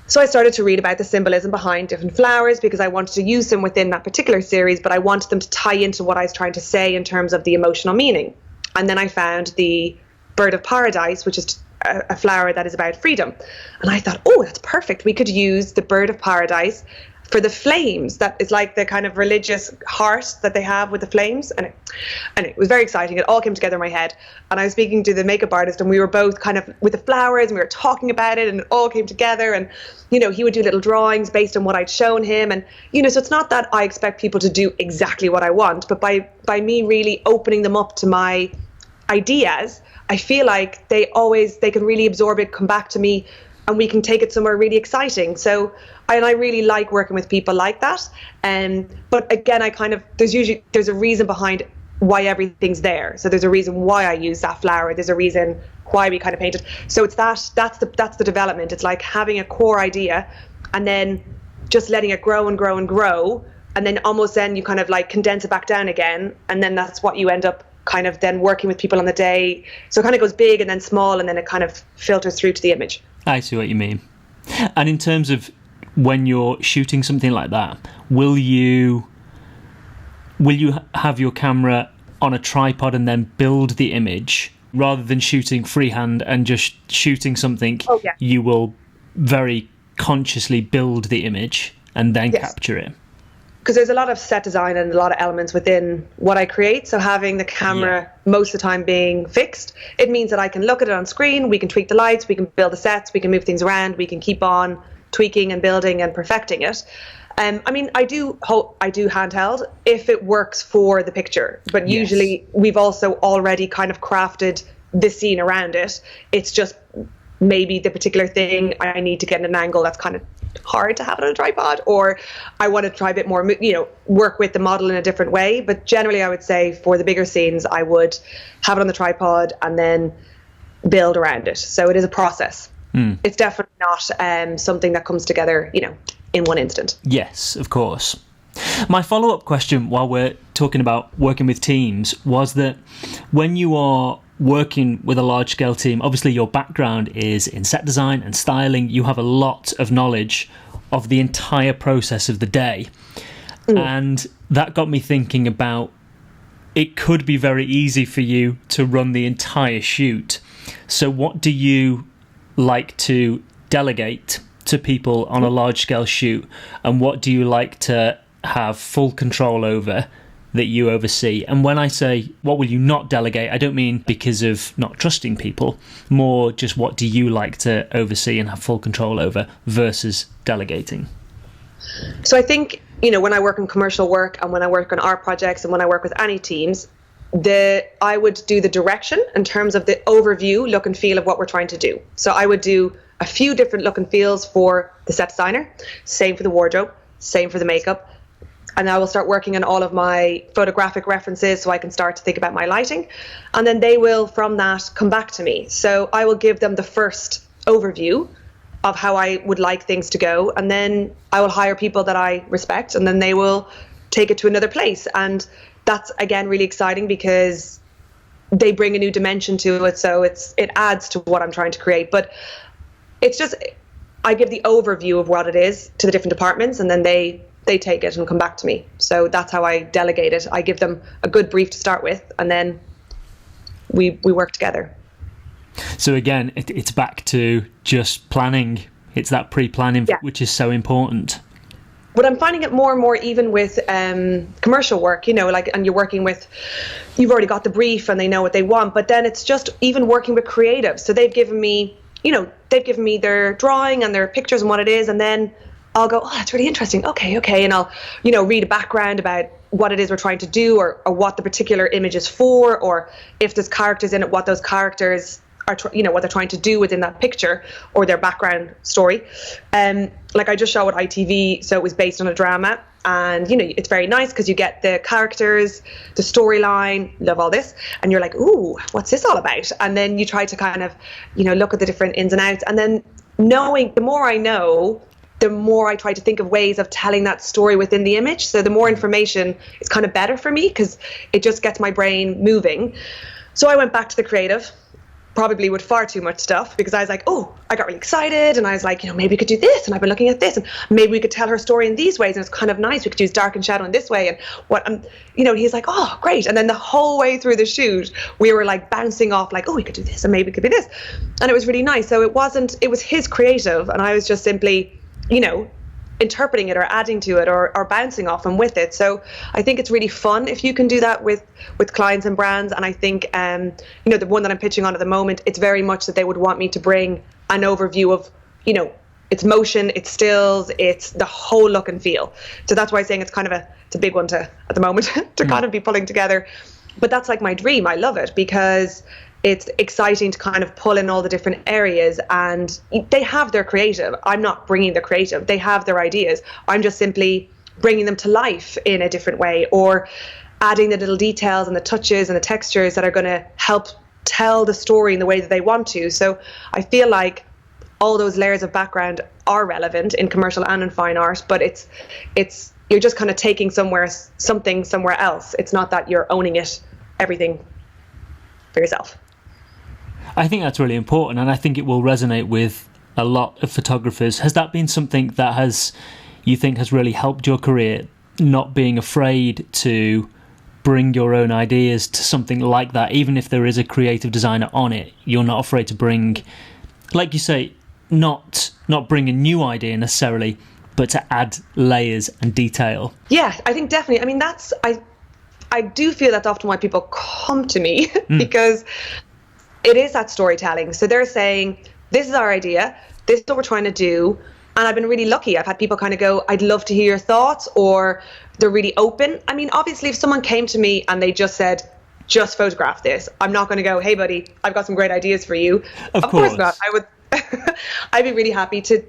So I started to read about the symbolism behind different flowers because I wanted to use them within that particular series, but I wanted them to tie into what I was trying to say in terms of the emotional meaning. And then I found the bird of paradise, which is a flower that is about freedom. And I thought, oh, that's perfect. We could use the bird of paradise for the flames. That is like the kind of religious heart that they have with the flames. And it was very exciting. It all came together in my head. And I was speaking to the makeup artist, and we were both kind of with the flowers, and we were talking about it, and it all came together. And, he would do little drawings based on what I'd shown him. And, so it's not that I expect people to do exactly what I want, but by me really opening them up to my ideas, I feel like they can really absorb it, come back to me, and we can take it somewhere really exciting. So I really like working with people like that. But again, there's a reason behind why everything's there. So there's a reason why I use that flower. There's a reason why we kind of painted. So it's that's the development. It's like having a core idea and then just letting it grow and grow and grow. And then almost then you kind of like condense it back down again. And then that's what you end up kind of then working with people on the day. So it kind of goes big and then small, and then it kind of filters through to the image. I see what you mean. And in terms of when you're shooting something like that, will you have your camera on a tripod and then build the image rather than shooting freehand and just shooting something? Oh, yeah. You will very consciously build the image and then capture it. Because there's a lot of set design and a lot of elements within what I create. So having the camera most of the time being fixed, it means that I can look at it on screen, we can tweak the lights, we can build the sets, we can move things around, we can keep on tweaking and building and perfecting it. I do handheld if it works for the picture, but usually we've also already kind of crafted the scene around it. It's just maybe the particular thing I need to get in an angle that's kind of hard to have it on a tripod, or I want to try a bit more, work with the model in a different way. But generally I would say for the bigger scenes, I would have it on the tripod and then build around it. So it is a process. It's definitely not something that comes together, in one instant. Yes, of course. My follow-up question while we're talking about working with teams was that when you are working with a large-scale team, obviously your background is in set design and styling. You have a lot of knowledge of the entire process of the day. And that got me thinking about it could be very easy for you to run the entire shoot. So what do you like to delegate to people on a large-scale shoot, and what do you like to have full control over that you oversee? And when I say what will you not delegate, I don't mean because of not trusting people, more just what do you like to oversee and have full control over versus delegating? So I think, when I work in commercial work and when I work on art projects and when I work with any teams, I would do the direction in terms of the overview, look and feel of what we're trying to do. So I would do a few different look and feels for the set designer, same for the wardrobe, same for the makeup. And I will start working on all of my photographic references so I can start to think about my lighting. And then they will, from that, come back to me. So I will give them the first overview of how I would like things to go. And then I will hire people that I respect, and then they will take it to another place. And that's, again, really exciting because they bring a new dimension to it. So it adds to what I'm trying to create. But it's just, I give the overview of what it is to the different departments, and then they take it and come back to me. So that's how I delegate it. I give them a good brief to start with, and then we work together. So again, it's back to just planning. It's that pre-planning, which is so important. But I'm finding it more and more even with commercial work, and you're working with, you've already got the brief and they know what they want, but then it's just even working with creatives. So they've given me their drawing and their pictures and what it is, and then I'll go, oh, that's really interesting. Okay. And I'll, read a background about what it is we're trying to do, or what the particular image is for, or if there's characters in it, what those characters are, what they're trying to do within that picture or their background story. Like I just shot with ITV, so it was based on a drama, and it's very nice because you get the characters, the storyline, love all this, and you're like, ooh, what's this all about? And then you try to kind of, look at the different ins and outs, and then knowing, the more I know, the more I try to think of ways of telling that story within the image. So the more information is kind of better for me because it just gets my brain moving. So I went back to the creative, probably with far too much stuff, because I was like, oh, I got really excited, and I was like, maybe we could do this, and I've been looking at this, and maybe we could tell her story in these ways, and it's kind of nice, we could use dark and shadow in this way, and he's like, oh, great. And then the whole way through the shoot, we were like bouncing off like, oh, we could do this, and maybe it could be this, and it was really nice. So it was his creative, and I was just simply, interpreting it or adding to it or bouncing off and with it. So I think it's really fun if you can do that with clients and brands. And I think the one that I'm pitching on at the moment, it's very much that they would want me to bring an overview of its motion, its stills, it's the whole look and feel. So that's why I'm saying it's a big one at the moment to kind of be pulling together. But that's like my dream. I love it because it's exciting to kind of pull in all the different areas, and they have their creative. I'm not bringing the creative. They have their ideas. I'm just simply bringing them to life in a different way, or adding the little details and the touches and the textures that are going to help tell the story in the way that they want to. So I feel like all those layers of background are relevant in commercial and in fine art, but it's you're just kind of taking something somewhere else. It's not that you're owning everything for yourself. I think that's really important, and I think it will resonate with a lot of photographers. Has that been something that you think has really helped your career, not being afraid to bring your own ideas to something like that, even if there is a creative designer on it? You're not afraid to bring, like you say, not bring a new idea necessarily, but to add layers and detail. Yeah, I think definitely. I mean, I do feel that's often why people come to me because it is that storytelling. So they're saying, this is our idea, this is what we're trying to do. And I've been really lucky. I've had people kind of go, I'd love to hear your thoughts, or they're really open. I mean, obviously, if someone came to me and they just said, just photograph this, I'm not going to go, hey, buddy, I've got some great ideas for you. Of course not. I would, I'd be really happy to,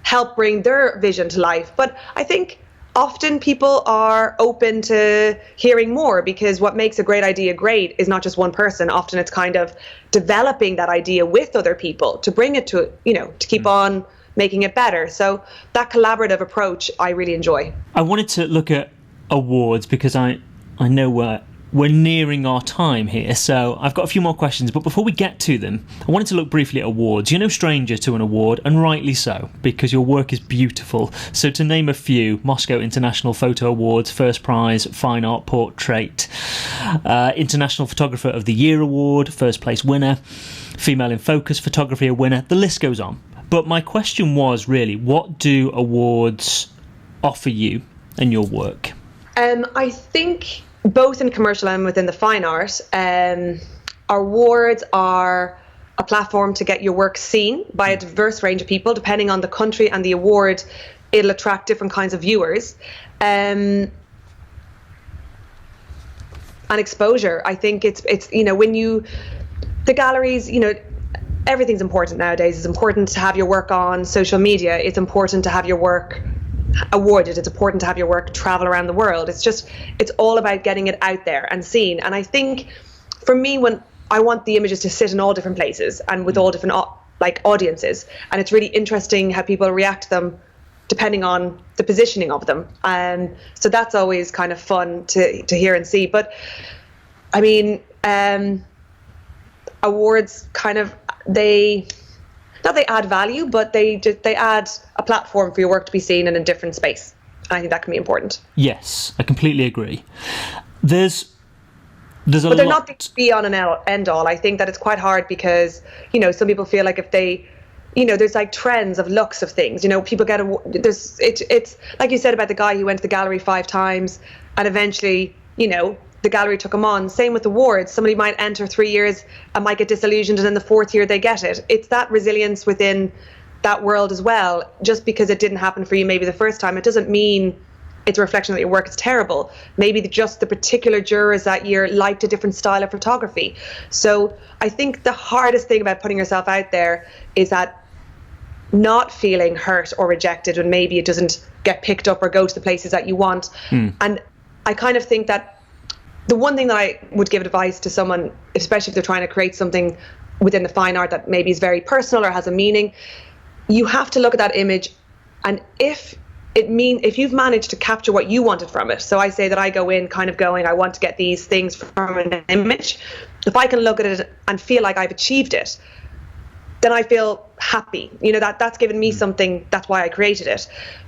help bring their vision to life. But I think often people are open to hearing more, because what makes a great idea great is not just one person. Often it's kind of developing that idea with other people to bring it to, to keep on making it better. So that collaborative approach I really enjoy. I wanted to look at awards because I know we're nearing our time here, so I've got a few more questions, but before we get to them, I wanted to look briefly at awards. You're no stranger to an award, and rightly so, because your work is beautiful. So to name a few: Moscow International Photo Awards, First Prize, Fine Art Portrait, International Photographer of the Year Award, First Place winner, Female in Focus Photography a winner, the list goes on. But my question was really, what do awards offer you and your work? I think both in commercial and within the fine art, awards are a platform to get your work seen by a diverse range of people. Depending on the country and the award, it'll attract different kinds of viewers. And exposure. I think it's when the galleries, everything's important nowadays. It's important to have your work on social media. It's important to have your work awarded. It's important to have your work travel around the world. It's all about getting it out there and seen. And I think for me, when I want the images to sit in all different places and with all different audiences, and it's really interesting how people react to them depending on the positioning of them. So that's always kind of fun to hear and see. But I mean, awards kind of, they add value, but they add a platform for your work to be seen in a different space. And I think that can be important. Yes, I completely agree. There's a lot. But they're not the be on and end all. I think that it's quite hard because, some people feel like if they, there's like trends of looks of things. People get it's like you said about the guy who went to the gallery 5 times and eventually, the gallery took him on. Same with awards. Somebody might enter 3 years and might get disillusioned, and in the 4th year they get it. It's that resilience within that world as well. Just because it didn't happen for you maybe the first time, it doesn't mean it's a reflection that your work is terrible. Maybe just the particular jurors that year liked a different style of photography. So I think the hardest thing about putting yourself out there is that not feeling hurt or rejected when maybe it doesn't get picked up or go to the places that you want. And I kind of think that the one thing that I would give advice to someone, especially if they're trying to create something within the fine art that maybe is very personal or has a meaning, you have to look at that image, and if if you've managed to capture what you wanted from it. So I say that I go in kind of going, I want to get these things from an image. If I can look at it and feel like I've achieved it, then I feel happy. That's given me something. That's why I created it.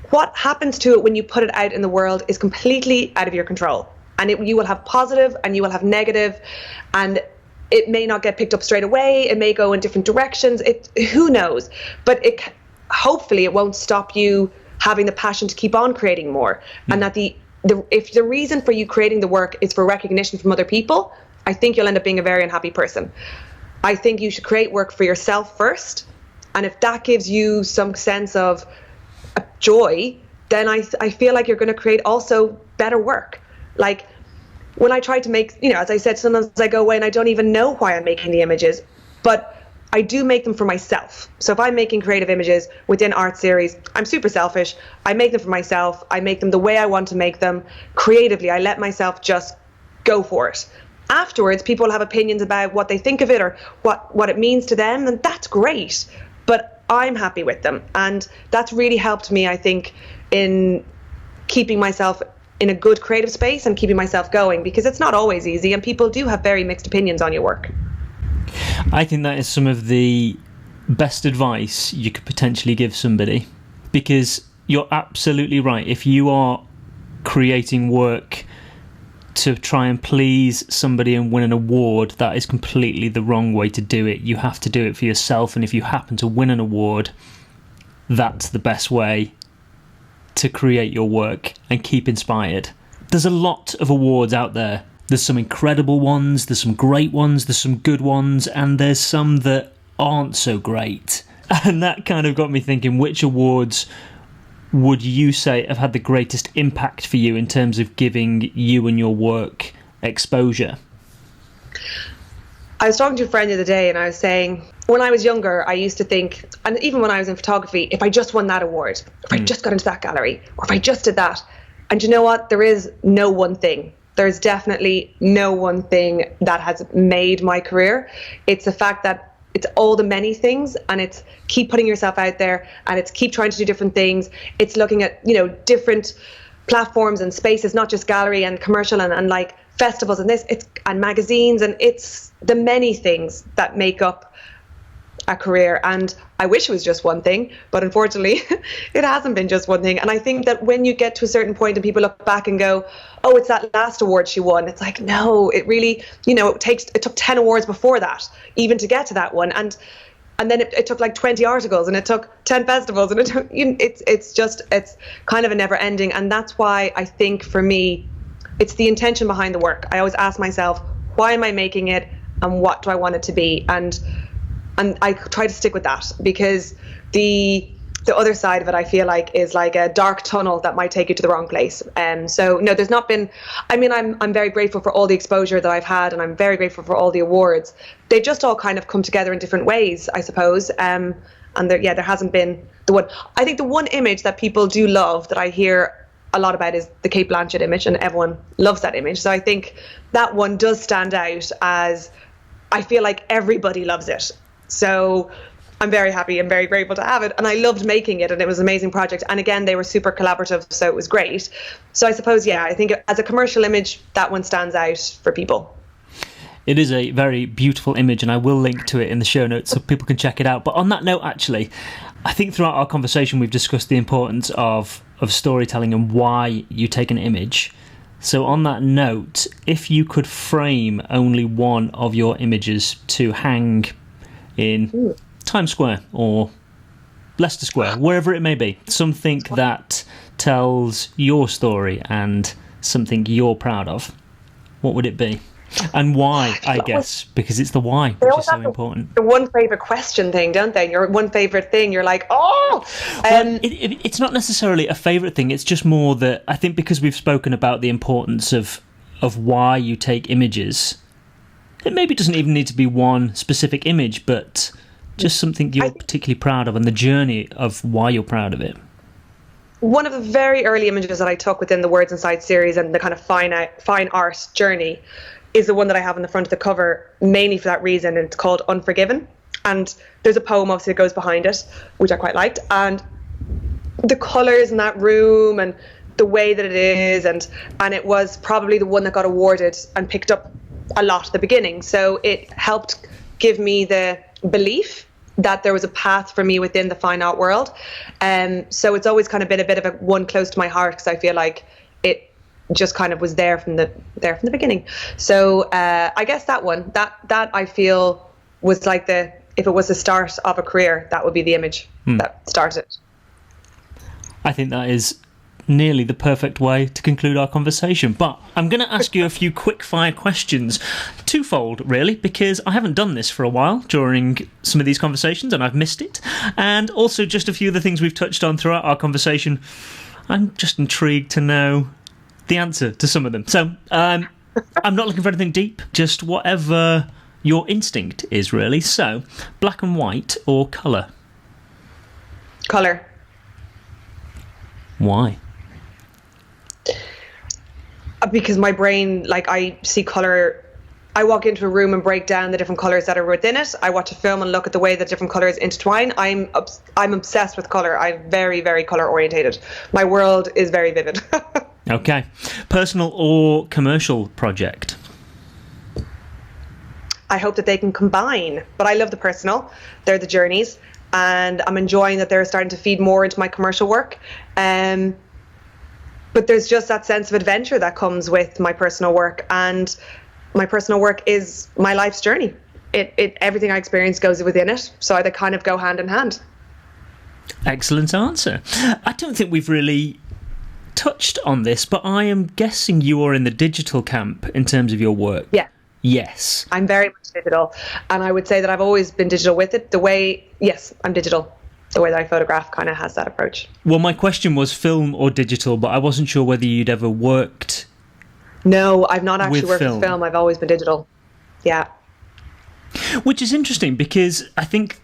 What happens to it when you put it out in the world is completely out of your control. And you will have positive and you will have negative, and it may not get picked up straight away. It may go in different directions. Who knows? But hopefully it won't stop you having the passion to keep on creating more. And that if the reason for you creating the work is for recognition from other people, I think you'll end up being a very unhappy person. I think you should create work for yourself first. And if that gives you some sense of joy, then I feel like you're going to create also better work. Like when I try to make, as I said, sometimes I go away and I don't even know why I'm making the images, but I do make them for myself. So if I'm making creative images within art series, I'm super selfish. I make them for myself. I make them the way I want to make them creatively. I let myself just go for it. Afterwards, people have opinions about what they think of it or what it means to them, and that's great. But I'm happy with them. And that's really helped me, I think, in keeping myself in a good creative space and keeping myself going, because it's not always easy and people do have very mixed opinions on your work. I think that is some of the best advice you could potentially give somebody, because you're absolutely right. If you are creating work to try and please somebody and win an award, that is completely the wrong way to do it. You have to do it for yourself, and if you happen to win an award, that's the best way to create your work and keep inspired. There's a lot of awards out there. There's some incredible ones, there's some great ones, there's some good ones, and there's some that aren't so great. And that kind of got me thinking, which awards would you say have had the greatest impact for you in terms of giving you and your work exposure? I was talking to a friend the other day and I was saying, when I was younger, I used to think, and even when I was in photography, if I just won that award, if I just got into that gallery, or if I just did that. And you know what? There is no one thing. There's definitely no one thing that has made my career. It's the fact that it's all the many things, and it's keep putting yourself out there, and it's keep trying to do different things. It's looking at, different platforms and spaces, not just gallery and commercial and like festivals and and magazines, and it's the many things that make up a career. And I wish it was just one thing, but unfortunately it hasn't been just one thing. And I think that when you get to a certain point and people look back and go, oh, it's that last award she won, it's like, no, it really, it took 10 awards before that even to get to that one, and then it took like 20 articles, and it took 10 festivals, and it took, it's kind of a never ending. And that's why I think for me it's the intention behind the work. I always ask myself, why am I making it, and what do I want it to be? And I try to stick with that, because the other side of it, I feel like, is like a dark tunnel that might take you to the wrong place. So no, there's not been, I'm very grateful for all the exposure that I've had, and I'm very grateful for all the awards. They just all kind of come together in different ways, I suppose. And there hasn't been the one. I think the one image that people do love, that I hear a lot about, is the Kate Blanchett image, and everyone loves that image. So I think that one does stand out, as I feel like everybody loves it. So I'm very happy and very grateful to have it, and I loved making it, and it was an amazing project. And again, they were super collaborative, so it was great. So I suppose, I think as a commercial image, that one stands out for people. It is a very beautiful image, and I will link to it in the show notes so people can check it out. But on that note, actually, I think throughout our conversation we've discussed the importance of storytelling and why you take an image. So on that note, if you could frame only one of your images to hang in Times Square or Leicester Square, wherever it may be, something that tells your story and something you're proud of, what would it be? And why, I guess, because it's the why which is so important. The one favourite question thing, don't they? Your one favourite thing, you're like, oh! Well, it's not necessarily a favourite thing, it's just more that I think because we've spoken about the importance of why you take images, it maybe doesn't even need to be one specific image, but just something you're particularly proud of and the journey of why you're proud of it. One of the very early images that I took within the Words Inside series and the kind of fine art journey is the one that I have on the front of the cover, mainly for that reason. And it's called Unforgiven. And there's a poem, obviously, that goes behind it, which I quite liked. And the colours in that room and the way that it is, and it was probably the one that got awarded and picked up a lot at the beginning. So it helped give me the belief that there was a path for me within the fine art world. So it's always kind of been a bit of a one close to my heart, because I feel like it just kind of was there from the beginning. So I guess that one, that I feel was like if it was the start of a career, that would be the image that started. I think that is nearly the perfect way to conclude our conversation. But I'm going to ask you a few quick-fire questions. Twofold, really, because I haven't done this for a while during some of these conversations and I've missed it. And also just a few of the things we've touched on throughout our conversation. I'm just intrigued to know the answer to some of them. So I'm not looking for anything deep, just whatever your instinct is, really. So, black and white or colour? Colour. Why? Because my brain, like, I see colour. I walk into a room and break down the different colours that are within it. I watch a film and look at the way that different colours intertwine. I'm obsessed with colour. I'm very, very colour orientated. My world is very vivid. Okay. Personal or commercial project? I hope that they can combine, but I love the personal. They're the journeys, and I'm enjoying that they're starting to feed more into my commercial work. But there's just that sense of adventure that comes with my personal work, and my personal work is my life's journey. Everything I experience goes within it, so they kind of go hand in hand. Excellent answer. I don't think we've really touched on this, but I am guessing you are in the digital camp in terms of your work. Yeah. Yes. I'm very much digital, and I would say that I've always been digital with it. Yes, I'm digital. The way that I photograph kind of has that approach. Well, my question was film or digital, but I wasn't sure whether you'd ever worked. No, I've not actually worked film. with film. I've always been digital. Yeah. Which is interesting, because I think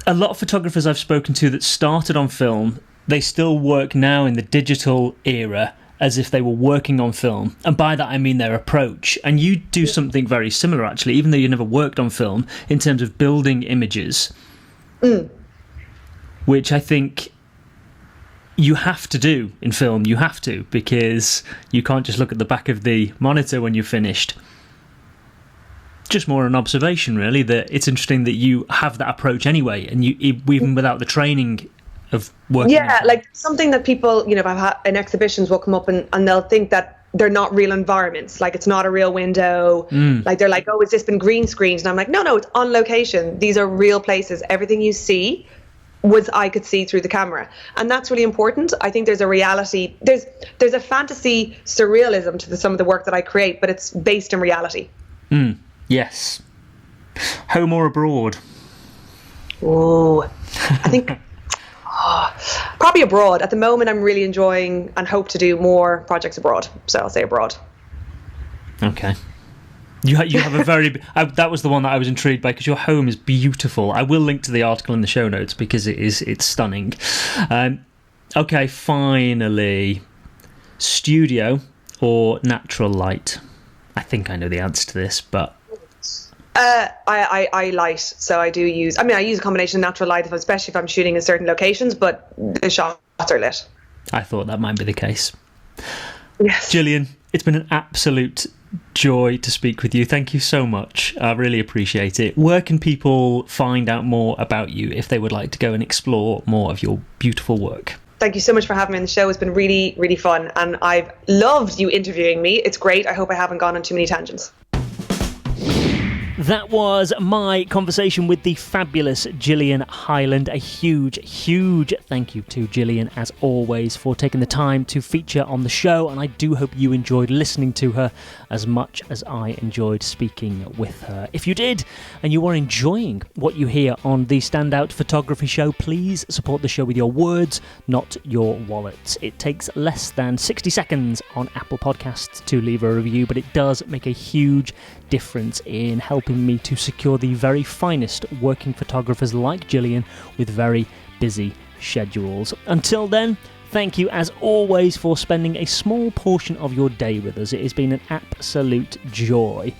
a lot of photographers I've spoken to that started on film, they still work now in the digital era as if they were working on film. And by that I mean their approach. And you do something very similar, actually, even though you never worked on film, in terms of building images. Which I think you have to do in film. You have to, because you can't just look at the back of the monitor when you're finished. Just more an observation, really, that it's interesting that you have that approach anyway, and you even without the training of working. Yeah, like something that people, if I've had in exhibitions, will come up and they'll think that they're not real environments, like it's not a real window. Like they're like, oh, has this been green screened? And I'm like, no, it's on location. These are real places. Everything you see I could see through the camera, and that's really important. I think there's a reality, there's a fantasy surrealism to some of the work that I create, but it's based in reality. Yes. Home or abroad? Oh, I think probably abroad. At the moment, I'm really enjoying and hope to do more projects abroad, so I'll say abroad. Okay. You have a very... that was the one that I was intrigued by, because your home is beautiful. I will link to the article in the show notes, because it's stunning. Okay, finally. Studio or natural light? I think I know the answer to this, but... I light, so I use a combination of natural light, especially if I'm shooting in certain locations, but the shots are lit. I thought that might be the case. Yes. Gillian, it's been an absolute joy to speak with you. Thank you so much. I really appreciate it. Where can people find out more about you if they would like to go and explore more of your beautiful work? Thank you so much for having me on the show. It's been really, really fun, and I've loved you interviewing me. It's great. I hope I haven't gone on too many tangents. That was my conversation with the fabulous Gillian Hyland. A huge, huge thank you to Gillian, as always, for taking the time to feature on the show, and I do hope you enjoyed listening to her as much as I enjoyed speaking with her. If you did, and you are enjoying what you hear on the Standout Photography Show, please support the show with your words, not your wallets. It takes less than 60 seconds on Apple Podcasts to leave a review, but it does make a huge difference in helping me to secure the very finest working photographers like Gillian with very busy schedules. Until then, thank you as always for spending a small portion of your day with us. It has been an absolute joy.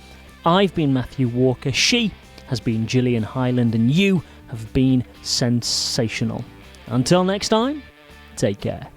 I've been Matthew Walker, she has been Gillian Hyland, and you have been sensational. Until next time, Take care.